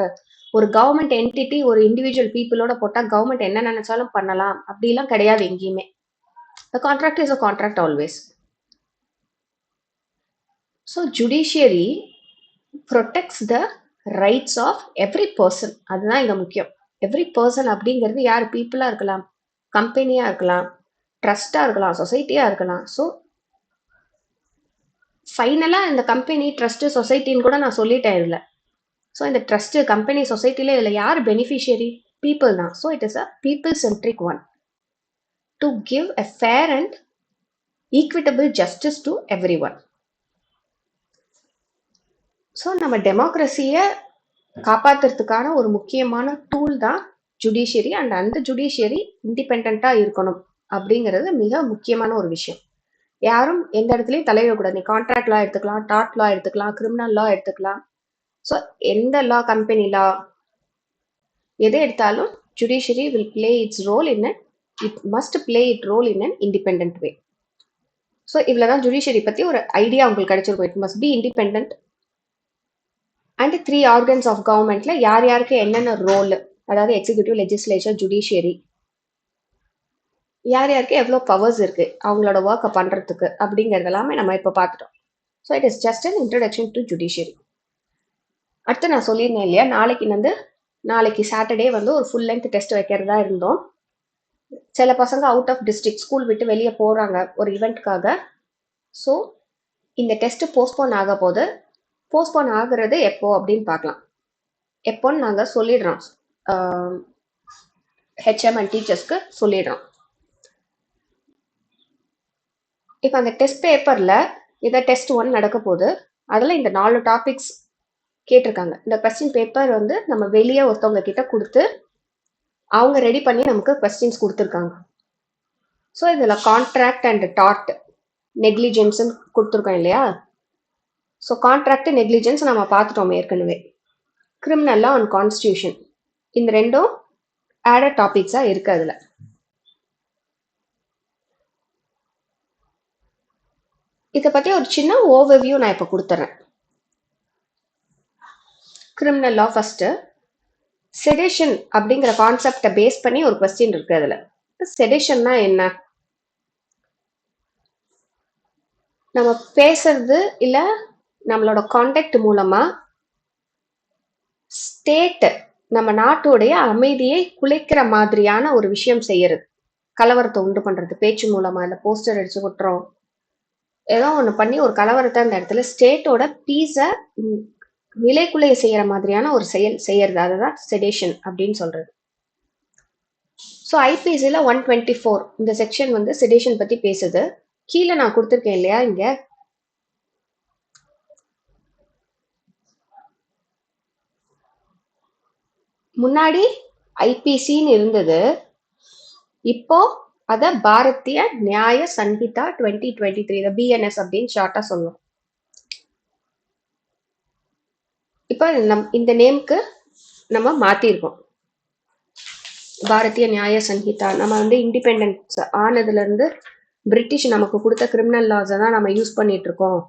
ஒரு கவர்மெண்ட் என்டிட்டி ஒரு இண்டிவிஜுவல் பீப்புளோட போட்டால் கவர்மெண்ட் என்ன நினைச்சாலும் பண்ணலாம் அப்படிலாம் கிடையாது எங்கேயுமே. The contract is a contract always. So judiciary protects the rights of every person. அதுதான் இங்க முக்கியம். எவ்ரி பர்சன் அப்படிங்கிறது யார்? பீப்புளா இருக்கலாம், கம்பெனியா இருக்கலாம், ட்ரஸ்டா இருக்கலாம், சொசைட்டியா இருக்கலாம். ஸோ ஃபைனலா இந்த கம்பெனி ட்ரஸ்ட் சொசைட்டின்னு கூட நான் சொல்லிட்டேன் இதுல. ஸோ இந்த ட்ரஸ்ட் கம்பெனி சொசைட்டில இதுல யார் பெனிஃபிஷியரி? பீப்புள் தான். So it is a people centric one to give a fair and equitable justice to every one. So நம்ம டெமோக்ரஸியை காப்பாத்துறதுக்கான ஒரு முக்கியமான டூல் தான் ஜுடிஷியரி அண்ட் அந்த ஜுடிஷியரி இண்டிபெண்டா இருக்கணும் அப்படிங்கிறது மிக முக்கியமான ஒரு விஷயம். யாரும் எந்த இடத்துலையும் தலையிடக்கூடாது. நீ கான்ட்ராக்ட் லா எடுத்துக்கலாம், டாட் லா எடுத்துக்கலாம், கிரிமினல் லா எடுத்துக்கலாம். ஸோ எந்த லா, கம்பெனி லா எதை எடுத்தாலும் judiciary will play its role in it must play it role in an independent way. So இவ்வளோதான் ஜுடிஷியரி பற்றி ஒரு ஐடியா உங்களுக்கு கிடைச்சிருக்கும். It must be independent. And 3 organs of கவர்மெண்ட்ல யார் யாருக்கு என்னென்ன ரோல், அதாவது எக்ஸிக்யூட்டிவ், லெஜிஸ்லேச்சர், ஜுடிஷியரி, யார் யாருக்கு எவ்வளோ பவர்ஸ் இருக்கு அவங்களோட ஒர்க்கை பண்றதுக்கு அப்படிங்கிறது எல்லாமே நம்ம இப்போ பார்த்துட்டோம். So it is just an introduction to judiciary. அடுத்து நான் சொல்லியிருந்தேன் இல்லையா, நாளைக்கு சாட்டர்டே வந்து ஒரு ஃபுல் லென்த் டெஸ்ட் வைக்கிறதா இருந்தோம். சில பசங்க அவுட் ஆஃப் டிஸ்ட்ரிக்ட் ஸ்கூல் விட்டு வெளியே போறாங்க ஒரு ஈவெண்ட்காக. ஸோ இந்த டெஸ்ட் போஸ்ட்போன் ஆக போது. போஸ்ட்போன் ஆகுறது எப்போ அப்படின்னு பார்க்கலாம். எப்போன்னு நாங்கள் சொல்லிடுறோம், ஹெச்எம் அண்ட் டீச்சர்ஸ்க்கு சொல்லிடுறோம். இப்போ அந்த டெஸ்ட் பேப்பரில் இதை டெஸ்ட் 1 நடக்க போகுது. அதில் இந்த 4 டாபிக்ஸ் கேட்டிருக்காங்க. இந்த கொஸ்டின் பேப்பர் வந்து நம்ம வெளியே ஒருத்தவங்க கிட்ட கொடுத்து அவங்க ரெடி பண்ணி நமக்கு கொஸ்டின்ஸ் கொடுத்துருக்காங்க. ஸோ இதில் கான்ட்ராக்ட் அண்ட் டார்ட் நெக்லிஜென்ஸ் கொடுத்துருக்கோம் இல்லையா. ஸோ கான்ட்ராக்ட் நெக்லிஜென்ஸ் நம்ம பார்த்துட்டோம் ஏற்கனவே. கிரிமினல் லா அண்ட் கான்ஸ்டியூஷன் இந்த ரெண்டும் ஆடட் டாபிக்ஸாக இருக்கு. அதில் இதை பற்றி ஒரு சின்ன ஓவர்வியூ நான் இப்போ கொடுத்துட்றேன். கிரிமினல் லா ஃபர்ஸ்ட். செடேஷன் அப்படிங்கிற கான்செப்டை பேஸ் பண்ணி ஒரு கொஸ்டின் இருக்கு. அதில் செடேஷன்னா என்ன? நம்ம பேசுறது இல்லை நம்மளோட கான்டாக்ட் மூலமா ஸ்டேட் நம்ம நாட்டுடைய அமைதியை குலைக்கிற மாதிரியான ஒரு விஷயம் செய்யறது, கலவரத்தை உண்டு பண்றது, பேச்சு மூலமா இல்லை போஸ்டர் அடிச்சு கொட்டுறோம், ஏதோ ஒன்று பண்ணி ஒரு கலவரத்தை அந்த இடத்துல ஸ்டேட்டோட பீஸை நிலைக்குலைய செய்யற மாதிரியான ஒரு செயல் செய்யறது, அதுதான் செடேஷன் அப்படின்னு சொல்றது. ஸோ ஐபிசியில் 124 இந்த செக்ஷன் வந்து செடேஷன் பத்தி பேசுது. கீழே நான் கொடுத்துருக்கேன் இல்லையா, இங்க முன்னாடி ஐபிசின்னு இருந்தது, இப்போ அத பாரதிய நியாய சன்ஹிதா 2023 பிஎன்எஸ் அப்படின்னு ஷார்ட்டா சொல்லுவோம். இப்போ இந்த நேம்க்கு நம்ம மாத்திருக்கோம், பாரதிய நியாய சன்ஹிதா. நம்ம வந்து இண்டிபெண்டன்ஸ் ஆனதுல இருந்து பிரிட்டிஷ் நமக்கு கொடுத்த கிரிமினல் லாஸை தான் நம்ம யூஸ் பண்ணிட்டு இருக்கோம்.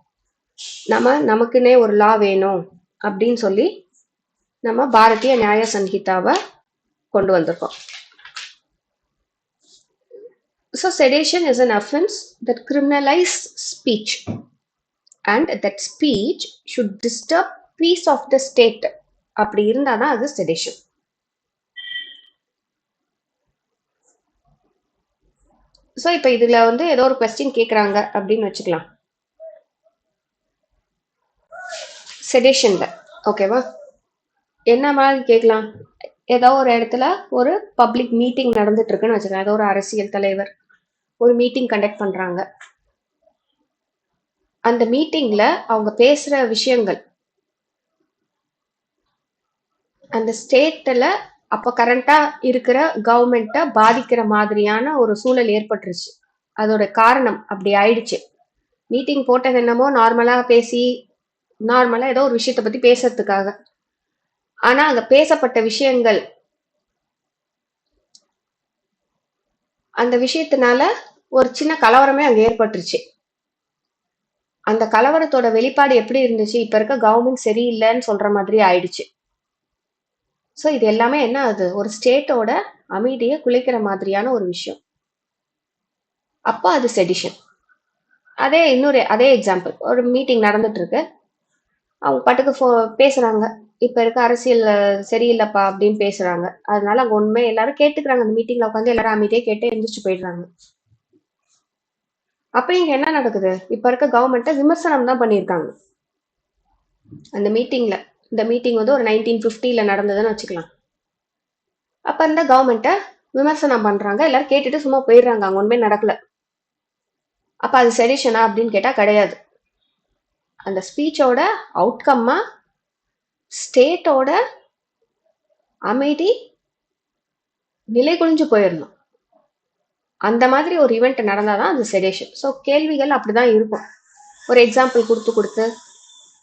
நமக்குன்னே ஒரு லா வேணும் அப்படின்னு சொல்லி நம்ம பாரதிய நியாய சன்ஹிதாவை கொண்டு வந்திருக்கோம். So sedition is an offense that criminalizes speech and that speech should disturb peace of the state. அப்படி இருந்தாதான் அது sedition. ஸோ இப்போ இதுல வந்து ஏதோ ஒரு கொஸ்டின் கேட்குறாங்க அப்படின்னு வச்சுக்கலாம் செடேஷன்ல, ஓகேவா? என்ன மாதிரி கேட்கலாம்? ஏதோ ஒரு இடத்துல ஒரு பப்ளிக் மீட்டிங் நடந்துட்டு இருக்குன்னு வச்சுக்கலாம். ஏதோ ஒரு அரசியல் தலைவர் ஒரு மீட்டிங் கண்டக்ட் பண்றாங்க. அந்த மீட்டிங்ல அவங்க பேசுற விஷயங்கள் அந்த ஸ்டேட்ல அப்போ கரண்டா இருக்கிற கவர்மெண்ட்டை பாதிக்கிற மாதிரியான ஒரு சூழல் ஏற்பட்டுருச்சு. அதோட காரணம் அப்படி ஆயிடுச்சு. மீட்டிங் போட்டது என்னமோ நார்மலா பேசி நார்மலா ஏதோ ஒரு விஷயத்தை பத்தி பேசுறதுக்காக, ஆனா அங்க பேசப்பட்ட விஷயங்கள் அந்த விஷயத்தினால ஒரு சின்ன கலவரமே அங்க ஏற்பட்டுருச்சு. அந்த கலவரத்தோட வெளிப்பாடு எப்படி இருந்துச்சு? இப்ப இருக்க கவர்மெண்ட் சரியில்லைன்னு சொல்ற மாதிரி ஆயிடுச்சு. ஸோ இது எல்லாமே என்ன ஆகுது? ஒரு ஸ்டேட்டோட அமைதியை குலைக்கிற மாதிரியான ஒரு விஷயம். அப்போ அது செடிஷன். அதே எக்ஸாம்பிள், ஒரு மீட்டிங் நடந்துட்டு இருக்கு, அவங்க பாட்டுக்கு பேசுறாங்க, இப்ப இருக்க அரசியல் சரியில்லைப்பா அப்படின்னு பேசுறாங்க. அதனால அங்க உண்மை எல்லாரும் கேட்டுக்கிறாங்க. அந்த மீட்டிங்ல உட்காந்து எல்லாரும் அமைதியே கேட்டு எந்திரிச்சு போயிடுறாங்க. அப்ப இங்க என்ன நடக்குது? இப்ப இருக்க கவர்மெண்ட்டை விமர்சனம் தான் பண்ணியிருக்காங்க அந்த மீட்டிங்ல. இந்த மீட்டிங் வந்து ஒரு 1950 நடந்ததுன்னு வச்சுக்கலாம். அப்ப இந்த கவர்மெண்ட்டை விமர்சனம் பண்றாங்க, எல்லாரும் கேட்டுட்டு சும்மா போயிடுறாங்க, அங்க ஒண்ணுமே நடக்கல. அப்ப அது செடிஷனா அப்படின்னு கேட்டா கிடையாது. அந்த ஸ்பீச்சோட அவுட்கம்மா ஸ்டேட்டோட அமைதி நிலை குலைஞ்சு போயிடணும். அந்த மாதிரி ஒரு ஈவெண்ட் நடந்தாதான் அது செடேஷன். ஸோ கேள்விகள் அப்படிதான் இருக்கும். ஒரு எக்ஸாம்பிள் கொடுத்து கொடுத்து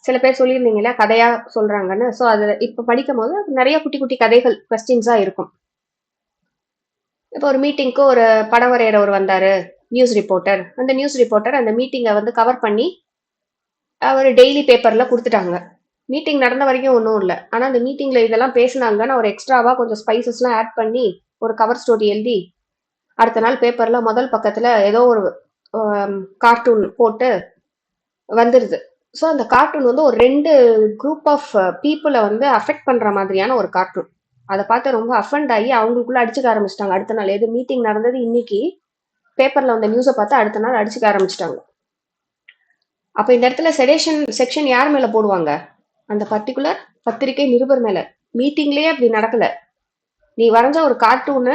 சில பேர் சொல்லியிருந்தீங்களா கதையா சொல்றாங்கன்னு. ஸோ அதுல இப்ப படிக்கும் போது நிறைய குட்டி குட்டி கதைகள் கொஸ்டின்ஸா இருக்கும். இப்போ ஒரு மீட்டிங்க்கு ஒரு படம் வரைகிறவர் வந்தாரு, நியூஸ் ரிப்போர்ட்டர். அந்த நியூஸ் ரிப்போர்ட்டர் அந்த மீட்டிங்கை வந்து கவர் பண்ணி அவர் டெய்லி பேப்பர்ல கொடுத்துட்டாங்க. மீட்டிங் நடந்த வரைக்கும் ஒன்றும் இல்லை. ஆனால் அந்த மீட்டிங்ல இதெல்லாம் பேசினாங்கன்னு ஒரு எக்ஸ்ட்ராவா கொஞ்சம் ஸ்பைசஸ்லாம் ஆட் பண்ணி ஒரு கவர் ஸ்டோரி எழுதி அடுத்த நாள் பேப்பர்ல முதல் பக்கத்துல ஏதோ ஒரு கார்ட்டூன் போட்டு வந்துருது. ஸோ அந்த கார்ட்டூன் வந்து ஒரு 2 குரூப் ஆஃப் பீப்புளை வந்து அஃபெக்ட் பண்ற மாதிரியான ஒரு கார்ட்டூன். அதை பார்த்து ரொம்ப அஃபண்ட் ஆகி அவங்களுக்குள்ள அடிச்சுக்க ஆரம்பிச்சிட்டாங்க. அடுத்த நாள் எது மீட்டிங் நடந்தது இன்னைக்கு பேப்பர்ல வந்த நியூஸை பார்த்து அடுத்த நாள் அடிச்சுக்க ஆரம்பிச்சிட்டாங்க. அப்ப இந்த இடத்துல செடேஷன் செக்ஷன் யார் மேல போடுவாங்க? அந்த பர்டிகுலர் பத்திரிகை நிருபர் மேல. மீட்டிங்லயே அப்படி நடக்கல. நீ வரைஞ்ச ஒரு கார்ட்டூனு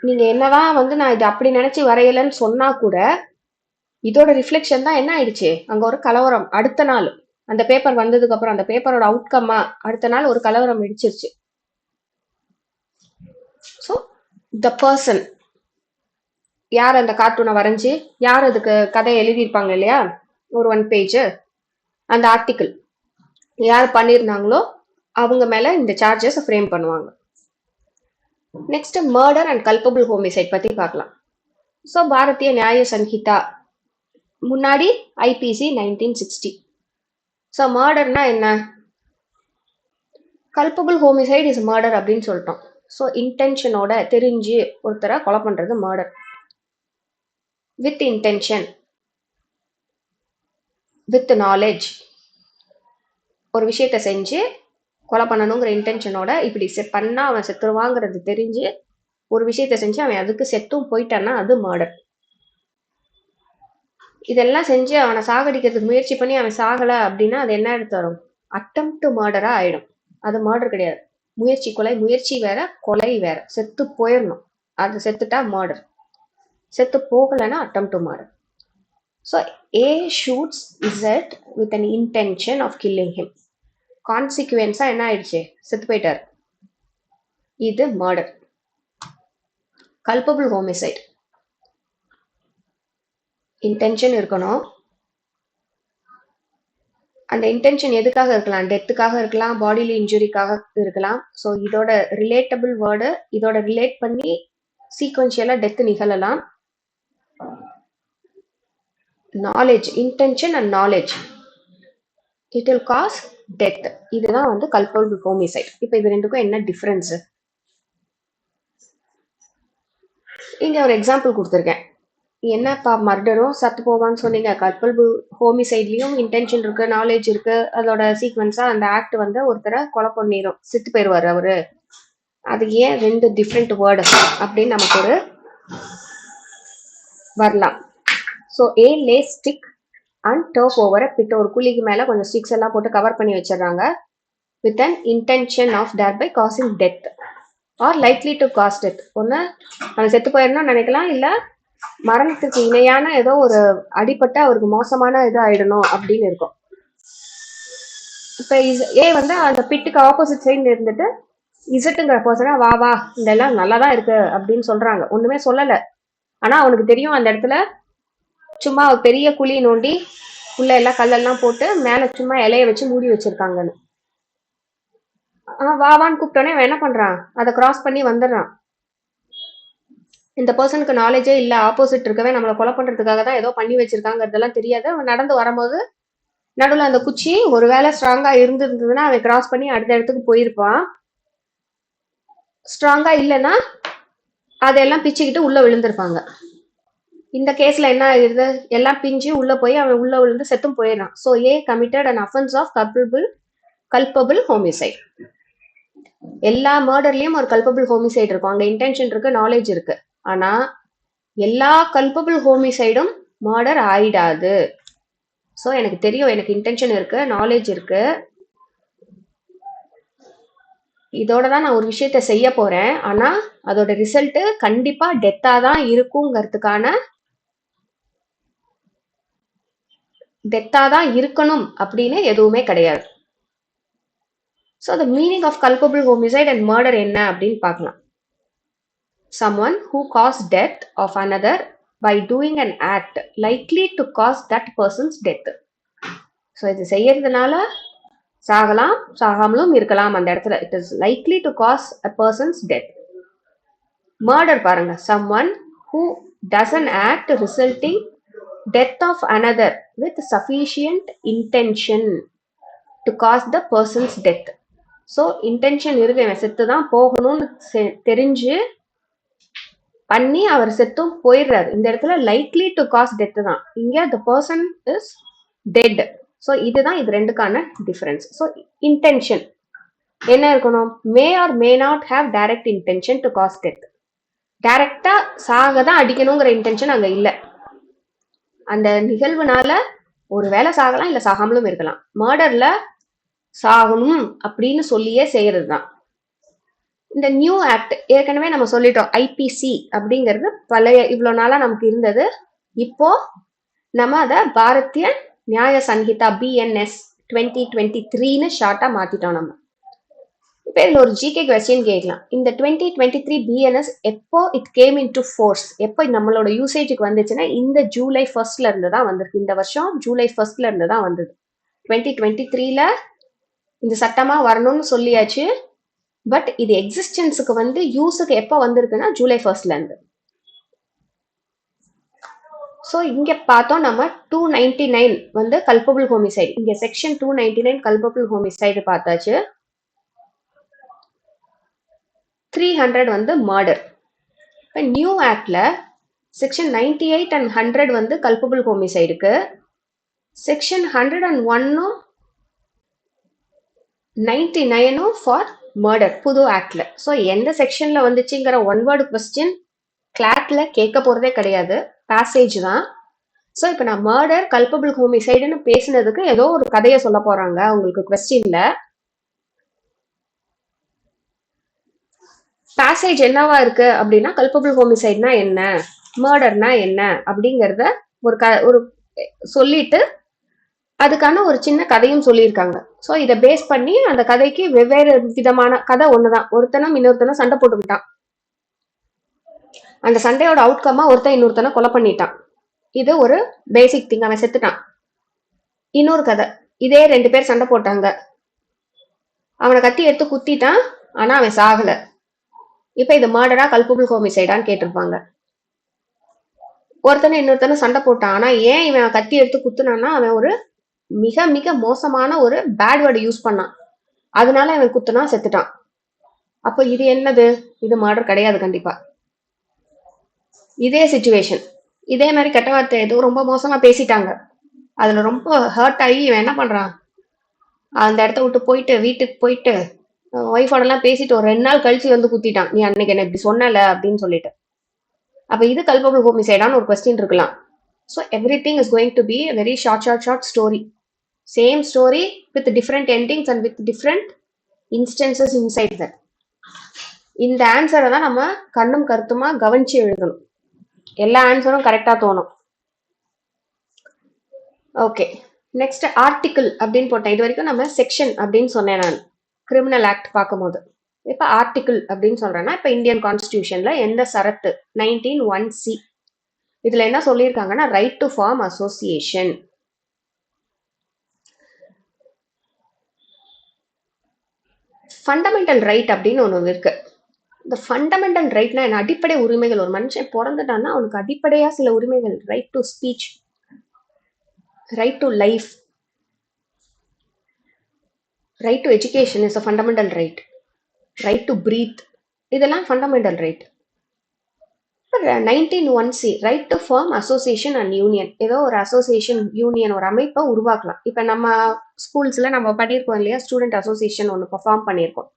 நீங்க என்னதான் வந்து நான் இது அப்படி நினைச்சு வரையலன்னு சொன்னா கூட இதோட ரிஃப்ளெக்ஷன் தான் என்ன ஆயிடுச்சு, அங்க ஒரு கலவரம். அடுத்த நாள் அந்த பேப்பர் வந்ததுக்கு அப்புறம் அந்த பேப்பரோட அவுட்கம்மா அடுத்த நாள் ஒரு கலவரம் இடிச்சிருச்சு. ஸோ த பர்சன் யார் அந்த கார்ட்டூனை வரைஞ்சி யார் அதுக்கு கதை எழுதியிருப்பாங்க இல்லையா, ஒரு 1 பேஜ் அந்த ஆர்டிக்கிள் யார் பண்ணியிருந்தாங்களோ அவங்க மேல இந்த சார்ஜஸ் ஃப்ரேம் பண்ணுவாங்க. Next murder and culpable homicide பத்தி பார்க்கலாம். ஸோ பாரதிய நியாய சன்ஹிதா முன்னாடி ஐபிசி 1960. ஸோ மர்டர்னா என்ன? கல்பபிள் ஹோமிசைட் இஸ் மர்டர் அப்படின்னு சொல்லிட்டோம். ஸோ இன்டென்ஷனோட தெரிஞ்சு ஒருத்தரை கொலை பண்றது murder. With intention, with knowledge, ஒரு விஷயத்த செஞ்சு கொலை பண்ணணுங்கிற இன்டென்ஷனோட இப்படி பண்ணா அவன் செத்துருவாங்கிறது தெரிஞ்சு ஒரு விஷயத்த செஞ்சு அவன் அதுக்கு செத்தும் போயிட்டான்னா அது மர்டர். இதெல்லாம் செஞ்சு அவனை சாகடிக்கிறதுக்கு முயற்சி பண்ணி அவன் சாகல அப்படின்னா அது என்ன எடுத்து வரும்? அட்டெம்ப்ட் மர்டரா ஆயிடும். அது மர்டர் கிடையாது. முயற்சி கொலை. முயற்சி வேற, கொலை வேற. செத்து போயிடணும். அது செத்துட்டா மர்டர். செத்து போகலைன்னா attempt murder. So A shoots Z with an intention of killing him. கான்சிக்வன்ஸா என்ன ஆயிடுச்சு? செத்து போயிட்டார். இது மர்டர். கல்பபிள் ஹோமிசைட் இன்டென்ஷன் இருக்கணும். அந்த இன்டென்ஷன் எதுக்காக இருக்கலாம்? டெத்துக்காக இருக்கலாம், பாடியில இன்ஜுரிக்காக இருக்கலாம். ஸோ இதோட ரிலேட்டபிள் வேர்டு இதோட ரிலேட் பண்ணி சீக்வன்ஷியலா டெத் நிகழலாம். Knowledge, intention and knowledge, it will cause death. இதுதான் வந்து கல்பபிள் ஹோமிசைட். இப்போ இது ரெண்டுக்கும் என்ன டிஃபரன்ஸ்? இங்க ஒரு எக்ஸாம்பிள் கொடுத்துருக்கேன். என்னப்பா மர்டரும் சத்து போவான்னு சொன்னீங்க, கல்பபிள் ஹோமிசைட்லயும் இன்டென்ஷன் இருக்கு, நாலேஜ் இருக்கு. அதோட சீக்வன்ஸா அந்த ஆக்ட் வந்து ஒருத்தரை கொலை பண்ணிடும், செத்து போயிடுவாரு அவரு. அது ஏன் 2 டிஃப்ரெண்ட் வேர்டு அப்படின்னு நமக்கு ஒரு வரலாம். So A lay stick and turf over பிட்ட. ஒரு குழிக்கு மேல கொஞ்சம் ஸ்டிக்ஸ் எல்லாம் போட்டு கவர் பண்ணி வச்சிடறாங்க with an intention of that by causing death or likely to cause death. ஒன்று அவன் செத்து போயிடணும்னு நினைக்கலாம், இல்லை மரணத்துக்கு இணையான ஏதோ ஒரு அடிப்பட்ட அவருக்கு மோசமான இது ஆயிடணும் அப்படின்னு இருக்கும். இப்ப ஏ வந்து அந்த பிட்டுக்கு ஆப்போசிட் சைட்ல இருந்துட்டு இசட்டுங்கிற பர்சனா வா வா இதெல்லாம் நல்லாதான் இருக்கு அப்படின்னு சொல்றாங்க. ஒண்ணுமே சொல்லல. ஆனா அவனுக்கு தெரியும் அந்த இடத்துல சும்மா ஒரு பெரிய குழி நோண்டி உள்ள எல்லாம் கல்லெல்லாம் போட்டு மேல சும்மா இலைய வச்சு மூடி வச்சிருக்காங்கன்னு. வா வான்னு கூப்பிட்டோன்னே அவன் என்ன பண்றான்? அதை கிராஸ் பண்ணி வந்துடுறான். இந்த பர்சனுக்கு நாலேஜே இல்லை, ஆப்போசிட் இருக்கவே நம்மளை கொலை பண்றதுக்காக தான் ஏதோ பண்ணி வச்சிருக்காங்கிறதெல்லாம் தெரியாது. அவன் நடந்து வரும்போது நடுவில் அந்த குச்சி ஒரு வேளை ஸ்ட்ராங்கா இருந்திருந்ததுன்னா அவன் கிராஸ் பண்ணி அடுத்த இடத்துக்கு போயிருப்பான். ஸ்ட்ராங்கா இல்லைன்னா அதெல்லாம் பிச்சுக்கிட்டு உள்ள விழுந்திருப்பாங்க. இந்த கேஸ்ல என்ன ஆயிருது? எல்லாம் பிஞ்சு உள்ள போய் அவன் உள்ள விழுந்து செத்தும் போயிடறான். So A committed an offence of culpable homicide. எல்லா மர்டர்லயும் ஒரு கல்பபிள் ஹோமிசைட் இருக்கும். அங்க இன்டென்ஷன் இருக்கு, நாலேஜ் இருக்கு. ஆனா எல்லா கல்பபிள் ஹோமிசைடும் மர்டர் ஆயிடாது. ஸோ எனக்கு தெரியும், எனக்கு இன்டென்ஷன் இருக்கு, நாலேஜ் இருக்கு, இதோட தான் நான் ஒரு விஷயத்த செய்ய போறேன். ஆனா அதோட ரிசல்ட் கண்டிப்பா டெத்தா தான் இருக்குங்கிறதுக்கான டெத்தா தான் இருக்கணும் அப்படின்னு எதுவுமே கிடையாது. So the meaning of culpable homicide and murder என்ன அப்படின்னு பார்க்கலாம். Someone who caused death of another by doing an act likely to cause that person's death. So இது செய்யறதுனால சாகலாம், சாகாமலும் இருக்கலாம் அந்த இடத்துல. It is likely to cause a person's death. Murder பாருங்க, someone who does an act resulting death of another with sufficient intention to cause the person's death. So intention இருக்கு, இவன் செத்து தான் போகணும்னு தெரிஞ்சு பண்ணி அவர் செத்தும் போயிடுறாரு. இந்த இடத்துல லைக்லி டு காஸ் டெத் தான், இங்க the person is dead. So இதுதான் இது ரெண்டுக்கான டிஃபரன்ஸ். ஸோ இன்டென்ஷன் என்ன இருக்கணும், மே R may not have direct intention to cause death. டைரக்டா சாக தான் அடிக்கணுங்கிற இன்டென்ஷன் அங்க இல்ல. அந்த நிகழ்வுனால ஒரு வேலை சாகலாம், இல்ல சாகாமலும் இருக்கலாம். மர்டர்ல சாகணும் அப்படின்னு சொல்லியே செய்யறது தான். இந்த நியூ ஆக்ட் ஏற்கனவே நம்ம சொல்லிட்டோம், ஐபிசி அப்படிங்கிறது பழைய இவ்வளவு நாளா நமக்கு இருந்தது. இப்போ நம்ம அதை பாரதிய நியாய சங்கீதா பிஎன்எஸ் 2023ன்னு ஷார்ட்டா மாத்திட்டோம் நம்ம. இப்போ இதுல ஒரு ஜிகே கொஸ்டின் கேட்கலாம், இந்த 2023 பிஎன்எஸ் எப்போ it came in to force, எப்போ நம்மளோட யூசேஜுக்கு வந்துச்சுன்னா இந்த ஜூலை 1st இருந்து தான் வந்திருக்கு. இந்த வருஷம் ஜூலை 1st இருந்து தான் வந்தது. 2023ல இந்த சட்டமா வரணும்னு சொல்லியாச்சு. பட் இது எக்ஸிஸ்டன்ஸுக்கு வந்து யூஸுக்கு எப்போ வந்திருக்குன்னா ஜூலை 1st இருந்து. ஸோ இங்க பார்த்தோம் நம்ம 299 வந்து கல்பபிள் ஹோமிசைடு. இங்க செக்ஷன் 299 கல்பபிள் ஹோமிசைடு பார்த்தாச்சு. 300 வந்து மர்டர். இப்போ நியூ ஆக்ட்ல செக்ஷன் 98 and 100 வந்து கல்பபிள் ஹோமிசைடுக்கு, செக்ஷன் 101ம் 99ம் ஃபார் மர்டர் புது ஆக்ட்ல. ஸோ எந்த செக்ஷன்ல வந்துச்சுங்கிற ஒன் வேர்டு கொஸ்டின் கிளாட்ல கேட்க போறதே கிடையாது, பேசேஜ் தான். ஸோ இப்போ நான் மர்டர் கல்பபிள் ஹோமிசைடுன்னு பேசினதுக்கு ஏதோ ஒரு கதையை சொல்ல போறாங்க உங்களுக்கு கொஸ்டின்ல. பேசேஜ் என்னவா இருக்கு அப்படின்னா கல்பபிள் ஹோமிசைட்னா என்ன, மர்டர்னா என்ன அப்படிங்கிறத ஒரு சொல்லிட்டு அதுக்கான ஒரு சின்ன கதையும் சொல்லியிருக்காங்க. ஸோ இதை பேஸ் பண்ணி அந்த கதைக்கு வெவ்வேறு விதமான கதை ஒண்ணுதான். ஒருத்தனும் இன்னொருத்தனும் சண்டை போட்டுக்கிட்டான், அந்த சண்டையோட அவுட்கமா ஒருத்தன் இன்னொருத்தனை கொலை பண்ணிட்டான். இது ஒரு பேசிக் திங், அவன் செத்துட்டான். இன்னொரு கதை, இதே 2 பேர் சண்டை போட்டாங்க, அவனை கத்தி எடுத்து குத்திட்டான், ஆனா அவன் சாகல. இப்ப இது மர்டரா கல்பபிள் ஹோமிசைடான்னு கேட்டிருப்பாங்க. ஒருத்தனை இன்னொருத்தனை சண்டை போட்டான், ஆனா ஏன் இவன் கத்தி எடுத்து குத்துனான்னா அவன் ஒரு மிக மிக மோசமான ஒரு பேட் வேர்டு யூஸ் பண்ணான், அதனால அவன் குத்துனா செத்துட்டான். அப்போ இது என்னது, இது மர்டர் கிடையாது கண்டிப்பா. இதே சிச்சுவேஷன், இதே மாதிரி கெட்ட வார்த்தை ஏதோ ரொம்ப மோசமா பேசிட்டாங்க, அதுல ரொம்ப ஹர்ட் ஆகி இவன் என்ன பண்றான், அந்த இடத்த விட்டு போயிட்டு வீட்டுக்கு போயிட்டு ஒய்ஃபோடலாம் பேசிட்டு ஒரு 2 நாள் கழிச்சு வந்து குத்திட்டான், நீ அன்னைக்கு என்ன இப்படி சொன்னல அப்படின்னு சொல்லிட்டு. அப்ப இது கல்பபிள் ஹோமிசைடான ஒரு கொஸ்டின் இருக்கலாம். So everything is going to be a very short story, same story with different endings and with different instances inside that. இந்த ஆன்சரை தான் நம்ம கண்ணும் கருத்துமா கவனிச்சு எழுதணும், எல்லா ஆன்சரும் கரெக்டா தோணும். ஓகே, நெக்ஸ்ட் ஆர்டிகிள் அப்படின்னு போட்டேன். இது வரைக்கும் நம்ம செக்ஷன் அப்படின்னு சொன்னேன் நான் கிரிமினல் ஆக்ட் பார்க்கும்போது. இப்ப ஆர்டிகிள் அப்படின்னு சொல்றேன்னா இப்ப இந்தியன் கான்ஸ்டிடியூஷன்ல எந்த சரத்து 19(1)C இதுல என்ன சொல்லியிருக்காங்கன்னா right to form association. Fundamental right அப்படின்னு ஒன்று இருக்கு. இந்த ஃபண்டமெண்டல் ரைட்னா என்ன, அடிப்படை உரிமைகள். ஒரு மனுஷன் பிறந்துட்டான்னா அவனுக்கு அடிப்படையா சில உரிமைகள், right to speech, right to life, right to education is a fundamental right, right to breathe, இதெல்லாம் fundamental right. 19(1)C right to form association and union. ஏதோ ஒரு அசோசியேஷன், யூனியன், ஒரு அமைப்பை உருவாக்கலாம். இப்ப நம்ம ஸ்கூல்ஸ்ல நம்ம பண்ணியிருக்கோம் இல்லையா, ஸ்டூடெண்ட் அசோசியேஷன் ஒன்று ஃபார்ம் பண்ணியிருக்கோம்.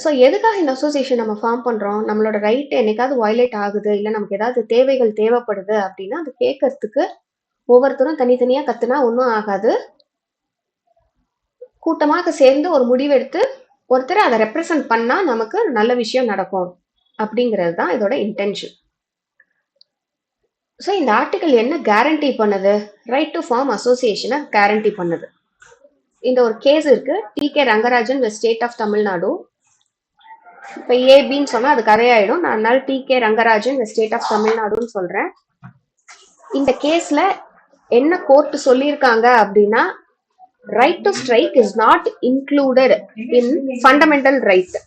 ஸோ எதுக்காக இந்த அசோசியேஷன் நம்ம ஃபார்ம் பண்றோம், நம்மளோட ரைட் என்னைக்காவது வயலேட் ஆகுது, இல்லை நமக்கு ஏதாவது தேவைகள் தேவைப்படுது அப்படின்னா அது கேட்கறதுக்கு ஒவ்வொருத்தரும் தனித்தனியா கத்துனா ஒன்றும் ஆகாது. கூட்டமாக சேர்ந்து ஒரு முடிவெடுத்து ஒருத்தர் அதை ரெப்ரசன்ட் பண்ணா நமக்கு நல்ல விஷயம் நடக்கும் அப்படிங்கிறது தான் இதோட இன்டென்ஷன். ஸோ இந்த ஆர்டிகல் என்ன கேரண்டி பண்ணுது, ரைட் டு ஃபார்ம் அசோசியேஷனை கேரண்டி பண்ணுது. இந்த ஒரு கேஸ் இருக்கு, T K. Rangarajan state of Tamil Nadu. இப்ப ஏபின்னு சொன்னா அது கரையாயிடும், நான் அதனால டி.கே. ரங்கராஜன் ஸ்டேட் ஆஃப் தமிழ்நாடுன்னு சொல்றேன். இந்த கேஸ்ல என்ன கோர்ட் சொல்லியிருக்காங்க அப்படின்னா, right to strike is not included in fundamental right.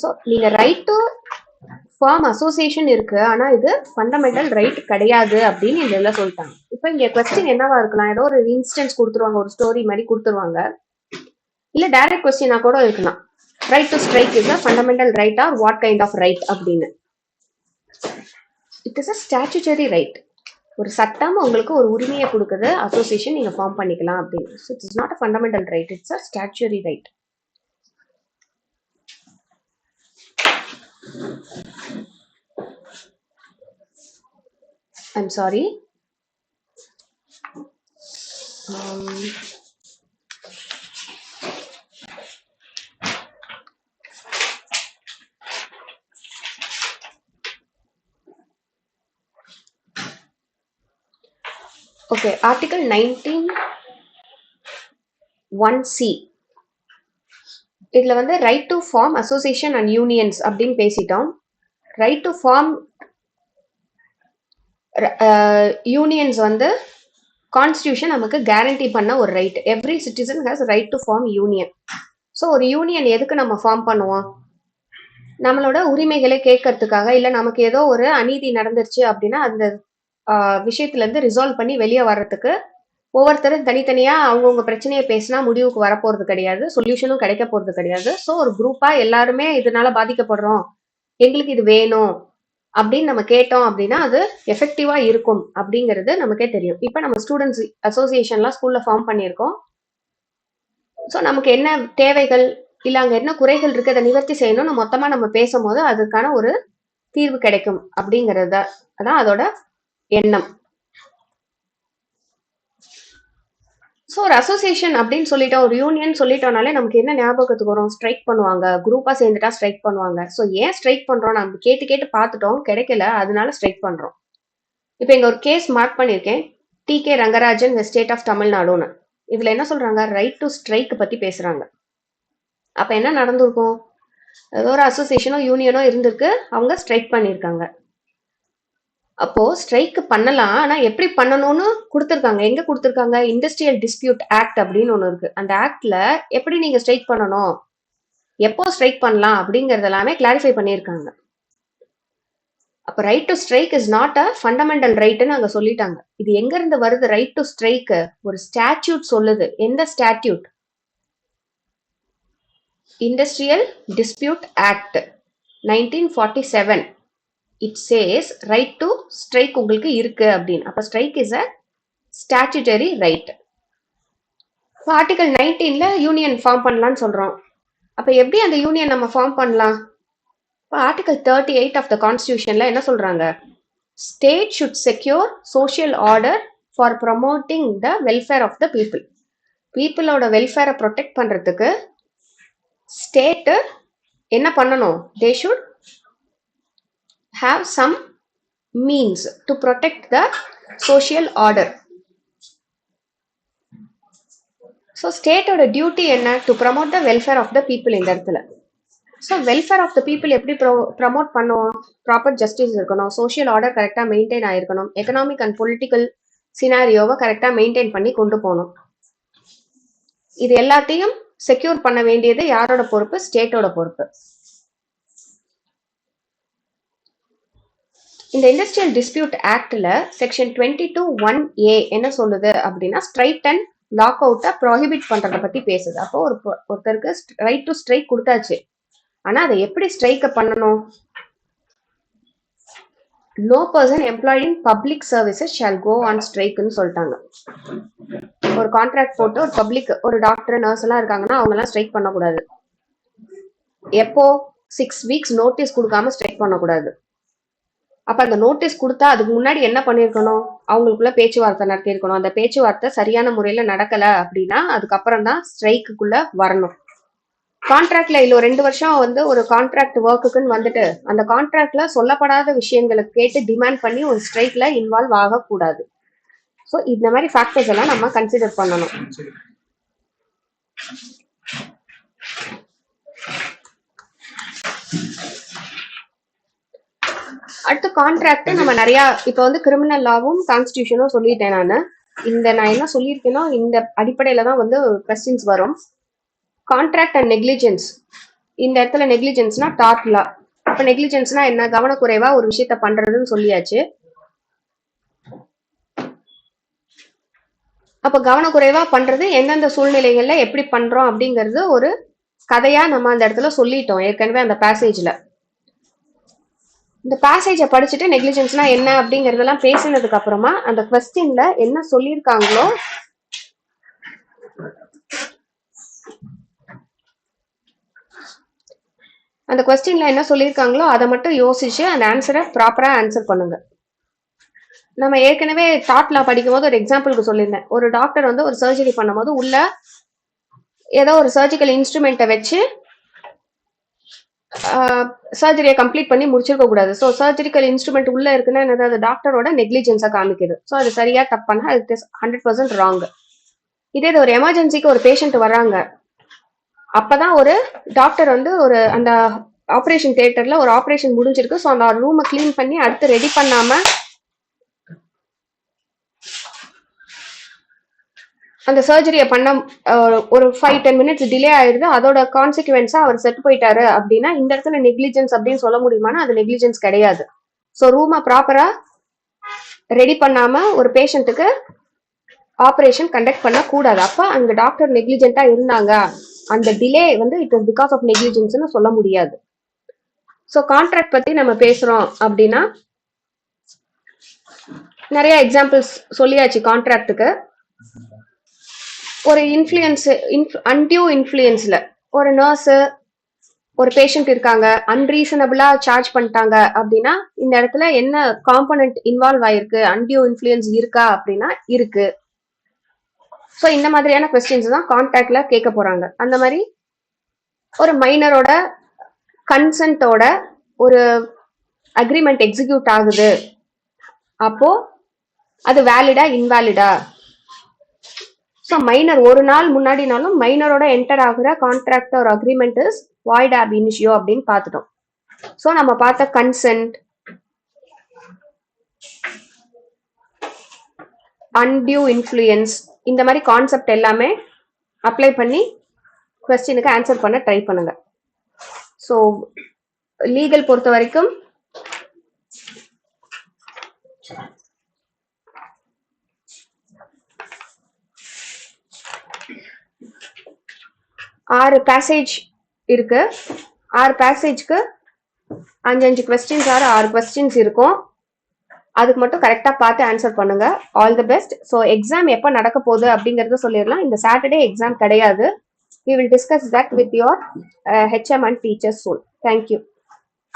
So நீங்க ரைட் டு ஃபார்ம் அசோசியேஷன் இருக்கு, ஆனா இது ஃபண்டமெண்டல் ரைட் கிடையாது அப்படின்னு இதெல்லாம் சொல்லிட்டாங்க. இப்போ இங்க கொஸ்டின் என்னவா இருக்கலாம், ஏதோ ஒரு இன்ஸ்டன்ஸ் கொடுத்துருவாங்க, ஒரு ஸ்டோரி மாதிரி கொடுத்துருவாங்க, இல்ல டைரக்ட் கொஸ்டினா கூட இருக்கலாம். Right to strike is a fundamental right or what kind of right அப்படின்னு. It is a statutory right. ஒரு சட்டம் உங்களுக்கு ஒரு உரிமையை கொடுக்குது, அசோசியேஷன் நீங்க ஃபார்ம் பண்ணிக்கலாம் அப்படின்னு. So it's not a fundamental right, it's a statutory right. I'm sorry. Okay, Article 19(1)(c). இதுல வந்து right to form association and unions அப்படின்னு பேசிட்டோம். ரைட் டு ஃபார்ம் யூனியன்ஸ் வந்து கான்ஸ்டியூஷன் நமக்கு கேரண்டி பண்ண ஒரு right. Every citizen has right to form union. So ஒரு யூனியன் எதுக்கு நம்ம ஃபார்ம் பண்ணுவோம்? நம்மளோட உரிமைகளை கேட்கறதுக்காக, இல்லை நமக்கு ஏதோ ஒரு அநீதி நடந்துருச்சு அப்படின்னா அந்த விஷயத்துல இருந்து ரிசால்வ் பண்ணி வெளியே வர்றதுக்கு. ஒவ்வொருத்தரும் தனித்தனியா அவங்கவுங்க பிரச்சனையை பேசினா முடிவுக்கு வரப்போறது கிடையாது, சொல்யூஷனும் கிடைக்க போறது கிடையாது. ஸோ ஒரு குரூப்பா எல்லாருமே இதனால பாதிக்கப்படுறோம், எங்களுக்கு இது வேணும் அப்படின்னு நம்ம கேட்டோம் அப்படின்னா அது எஃபெக்டிவா இருக்கும் அப்படிங்கிறது நமக்கே தெரியும். இப்போ நம்ம ஸ்டூடெண்ட்ஸ் அசோசியேஷன்லாம் ஸ்கூல்ல ஃபார்ம் பண்ணியிருக்கோம். ஸோ நமக்கு என்ன தேவைகள் இல்லை அங்கே என்ன குறைகள் இருக்கு அதை நிவர்த்தி செய்யணும்னு மொத்தமா நம்ம பேசும்போது அதுக்கான ஒரு தீர்வு கிடைக்கும் அப்படிங்கிறது அதான் அதோட எண்ணம். ஸோ ஒரு அசோசியேஷன் அப்படின்னு சொல்லிட்டோம், ஒரு யூனியன் சொல்லிட்டோம்னாலே நமக்கு என்ன ஞாபகத்துக்கு வரும்? ஸ்ட்ரைக் பண்ணுவாங்க, குரூப்பா சேர்ந்துட்டா ஸ்ட்ரைக் பண்ணுவாங்க. ஸோ ஏன் ஸ்ட்ரைக் பண்றோம்? நம்ம கேட்டு கேட்டு பார்த்துட்டோம், கிடைக்கல, அதனால ஸ்ட்ரைக் பண்றோம். இப்போ இங்க ஒரு கேஸ் மார்க் பண்ணியிருக்கேன், டி.கே. ரங்கராஜன் ஸ்டேட் ஆஃப் தமிழ்நாடுன்னு. இதுல என்ன சொல்றாங்க? ரைட் டு ஸ்ட்ரைக் பத்தி பேசுறாங்க. அப்ப என்ன நடந்திருக்கும்? ஏதோ ஒரு அசோசியேஷனோ யூனியனோ இருந்திருக்கு, அவங்க ஸ்ட்ரைக் பண்ணியிருக்காங்க. அப்போ ஸ்ட்ரைக் பண்ணலாம், ஆனா எப்படி பண்ணணும்னு கொடுத்துருக்காங்க. எங்க கொடுத்துருக்காங்க? இண்டஸ்ட்ரியல் டிஸ்பியூட் ஆக்ட் அப்படின்னு ஒண்ணு இருக்கு. அந்த ஆக்ட்ல எப்படி நீங்க ஸ்ட்ரைக் பண்ணணும், எப்போ ஸ்ட்ரைக் பண்ணலாம் அப்படிங்கறது எல்லாமே கிளாரிஃபை பண்ணியிருக்காங்க. அப்ப right to strike is not a fundamental ரைட்னு அங்க சொல்லிட்டாங்க. இது எங்க இருந்து வருது? ரைட் டு ஸ்ட்ரைக் ஒரு ஸ்டாட்யூட் சொல்லுது. எந்த statute? Industrial dispute act 1947. It says right to strike உங்களுக்கு இருக்கு அப்படின்னு. அப்ப strike is a statutory right. Article 19ல யூனியன் ஃபார்ம் பண்ணலாம்னு சொல்றோம். அப்ப எப்படி அந்த யூனியன் நம்ம ஃபார்ம் பண்ணலாம்? ஆர்டிகல் 38 ஆஃப் த கான்ஸ்டியூஷன்ல என்ன சொல்றாங்க? State should secure social order for promoting the welfare of the people. பீப்புளோட வெல்ஃபேரை ப்ரொடெக்ட் பண்றதுக்கு ஸ்டேட் என்ன பண்ணணும்? They should have some means to protect the social order. So state oda duty enna? To promote the welfare of the people in இடத்துல. So welfare of the people எப்படி promote பண்ணுவோம்? Proper justice இருக்கணும், social order கரெக்டா மெயின்டைன் ஆயிருக்கணும், எக்கனாமிக் அண்ட் பொலிட்டிக்கல் சினாரியோவை கரெக்டா மெயின்டைன் பண்ணி கொண்டு போகணும். இது எல்லாத்தையும் செக்யூர் பண்ண வேண்டியது யாரோட பொறுப்பு? ஸ்டேட்டோட பொறுப்பு. இந்த இண்டஸ்ட்ரியல் டிஸ்பியூட் ஆக்ட்ல செக்ஷன் 22(1)(a) என்ன சொல்லுது அப்படின்னா, ஸ்ட்ரைக் அண்ட் லாக் அவுட்டை ப்ரோஹிபிட் பண்றத பத்தி பேசுது. அப்போ ஒருத்தருக்கு ரைட் டு ஸ்ட்ரைக் கொடுத்தாச்சு, ஆனா அதை எப்படி ஸ்ட்ரைக் பண்ணணும்? No person employed in public services shall go on ஸ்ட்ரைக்னு சொல்லிட்டாங்க. ஒரு கான்ட்ராக்ட் போட்டு ஒரு பப்ளிக், ஒரு டாக்டர், நர்ஸ் எல்லாம் இருக்காங்கன்னா அவங்க எல்லாம் ஸ்ட்ரைக் பண்ணக்கூடாது. எப்போ? 6 weeks நோட்டீஸ் கொடுக்காம ஸ்ட்ரைக் பண்ணக்கூடாது. அப்ப அந்த நோட்டீஸ் கொடுத்தா அதுக்கு முன்னாடி என்ன பண்ணிருக்கணும்? அவங்களுக்குள்ள பேச்சுவார்த்தை நடத்தி இருக்கணும். அந்த பேச்சுவார்த்தை சரியான முறையில நடக்கல அப்படின்னா அதுக்கப்புறம் தான் ஸ்ட்ரைக்குள்ள வரணும். கான்ட்ராக்ட்ல இல்ல 2 வருஷம் வந்து ஒரு கான்ட்ராக்ட் ஒர்க்குன்னு வந்துட்டு அந்த கான்ட்ராக்ட்ல சொல்லப்படாத விஷயங்களை கேட்டு டிமாண்ட் பண்ணி ஒரு ஸ்ட்ரைக்ல இன்வால்வ் ஆகக்கூடாது. ஸோ இந்த மாதிரி ஃபேக்டர்ஸ் எல்லாம் நம்ம கன்சிடர் பண்ணணும். அடுத்து கான்ட்ராக்ட் நம்ம நிறைய இப்போ வந்து கிரிமினல் லாவும் கான்ஸ்டியூஷனும் சொல்லிட்டேன். நான் என்ன சொல்லியிருக்கேனோ இந்த அடிப்படையில தான் வந்து கொஸ்டின்ஸ் வரும். கான்ட்ராக்ட் அண்ட் நெக்லிஜென்ஸ், இந்த இடத்துல நெக்லிஜென்ஸ்னா டார்ட் லா. அப்ப நெக்லிஜென்ஸ்னா என்ன? கவனக்குறைவா ஒரு விஷயத்த பண்றதுன்னு சொல்லியாச்சு. அப்ப கவனக்குறைவா பண்றது எந்தெந்த சூழ்நிலைகள்ல எப்படி பண்றோம் அப்படிங்கிறது ஒரு கதையா நம்ம அந்த இடத்துல சொல்லிட்டோம் ஏற்கனவே அந்த பேசேஜ்ல. இந்த பேசேஜை படிச்சுட்டு நெக்லிஜென்ஸ்னா என்ன அப்படிங்கறதெல்லாம் பேசினதுக்கு அப்புறமா அந்த கொஸ்டின்ல என்ன சொல்லியிருக்காங்களோ அந்த கொஸ்டின்ல என்ன சொல்லியிருக்காங்களோ அதை மட்டும் யோசிச்சு அந்த ஆன்சரை ப்ராப்பரா ஆன்சர் பண்ணுங்க. நம்ம ஏற்கனவே டாட் லா படிக்கும் போது ஒரு எக்ஸாம்பிளுக்கு சொல்லியிருந்தேன். ஒரு டாக்டர் வந்து ஒரு சர்ஜரி பண்ணும்போது உள்ள ஏதோ ஒரு சர்ஜிக்கல் இன்ஸ்ட்ருமெண்ட்டை வச்சு சர்ஜரியை கம்ப்ளீட் பண்ணி முடிச்சிருக்க கூடாது. ஸோ சர்ஜரிக்கல் இன்ஸ்ட்ருமெண்ட் உள்ள இருக்குன்னா என்னது? அது டாக்டரோட நெக்லிஜென்ஸை காமிக்குது. ஸோ அது சரியா தப்பானா அது 100% ராங். இதே இது ஒரு எமர்ஜென்சிக்கு ஒரு பேஷண்ட் வர்றாங்க, அப்பதான் ஒரு டாக்டர் வந்து ஒரு அந்த ஆப்ரேஷன் தியேட்டர்ல ஒரு ஆப்ரேஷன் முடிஞ்சிருக்கு, ஸோ அந்த ரூமை கிளீன் பண்ணி அடுத்து ரெடி பண்ணாம அந்த சர்ஜரியை பண்ண ஒரு 5-10 மினிட்ஸ் டிலே ஆயிடுது. அதோட கான்சிக்வன்ஸா அவர் செத்து போயிட்டாரு அப்படின்னா இந்த இடத்துல நெக்லிஜென்ஸ் அப்படின்னு சொல்ல முடியுமானா அது நெக்லிஜென்ஸ் கிடையாது. ஸோ ரூமை ப்ராப்பரா ரெடி பண்ணாம ஒரு பேஷண்ட்டுக்கு ஆப்ரேஷன் கண்டக்ட் பண்ண கூடாது. அப்ப அங்க டாக்டர் நெக்லிஜென்ட்டா இருந்தாங்க, அந்த டிலே வந்து இட் இஸ் பிகாஸ் ஆஃப் நெக்லிஜென்ஸ்னு சொல்ல முடியாது. ஸோ கான்ட்ராக்ட் பத்தி நம்ம பேசுறோம் அப்படின்னா நிறைய எக்ஸாம்பிள்ஸ் சொல்லியாச்சு கான்ட்ராக்டுக்கு. ஒரு இன்ஃப்ளூயன்ஸ் அன்டியூ இன்ஃப்ளூயன்ஸ்ல ஒரு நர்ஸ் ஒரு பேஷண்ட் இருக்காங்க, அன்ரீசனபிளா சார்ஜ் பண்ணிட்டாங்க அப்படின்னா இந்த இடத்துல என்ன காம்பனன்ட் இன்வால்வ் ஆயிருக்கு? அன்டியூ இன்ஃப்ளூயன்ஸ் இருக்கா அப்படின்னா இருக்கு. ஸோ இந்த மாதிரியான கொஸ்டின்ஸ் தான் கான்ட்ராக்ட்ல கேட்க போறாங்க. அந்த மாதிரி ஒரு மைனரோட கன்சென்ட்டோட ஒரு அக்ரிமெண்ட் எக்ஸிக்யூட் ஆகுது, அப்போ அது வேலிடா இன்வேலிடா? ஸோ மைனர் ஒரு நாள் முன்னாடினாலும் மைனரோட என்டர் ஆகுற கான்ட்ராக்ட் ஒரு அக்ரிமெண்ட் இஸ் வாய்ட் ஆப் இனிஷியோ அப்படின்னு பார்த்துட்டோம். ஸோ நம்ம பார்த்த கன்சென்ட், அன்டியூ இன்ஃப்ளூயன்ஸ், இந்த மாதிரி கான்செப்ட் எல்லாமே அப்ளை பண்ணி கொஸ்டினுக்கு ஆன்சர் பண்ண ட்ரை பண்ணுங்க. ஸோ லீகல் பொறுத்த வரைக்கும் ஆறு பேசேஜ் இருக்கு. 6 பேசேஜ்க்கு 5 கொஸ்டின்ஸ் ஆறு கொஸ்டின்ஸ் இருக்கும். அதுக்கு மட்டும் கரெக்டா பார்த்து ஆன்சர் பண்ணுங்க. All the best. So exam எப்போ நடக்க போகுது அப்படிங்கறத சொல்லிடலாம். இந்த சாட்டர்டே எக்ஸாம் கிடையாது. We will discuss that with your HM and teachers soon. Thank you.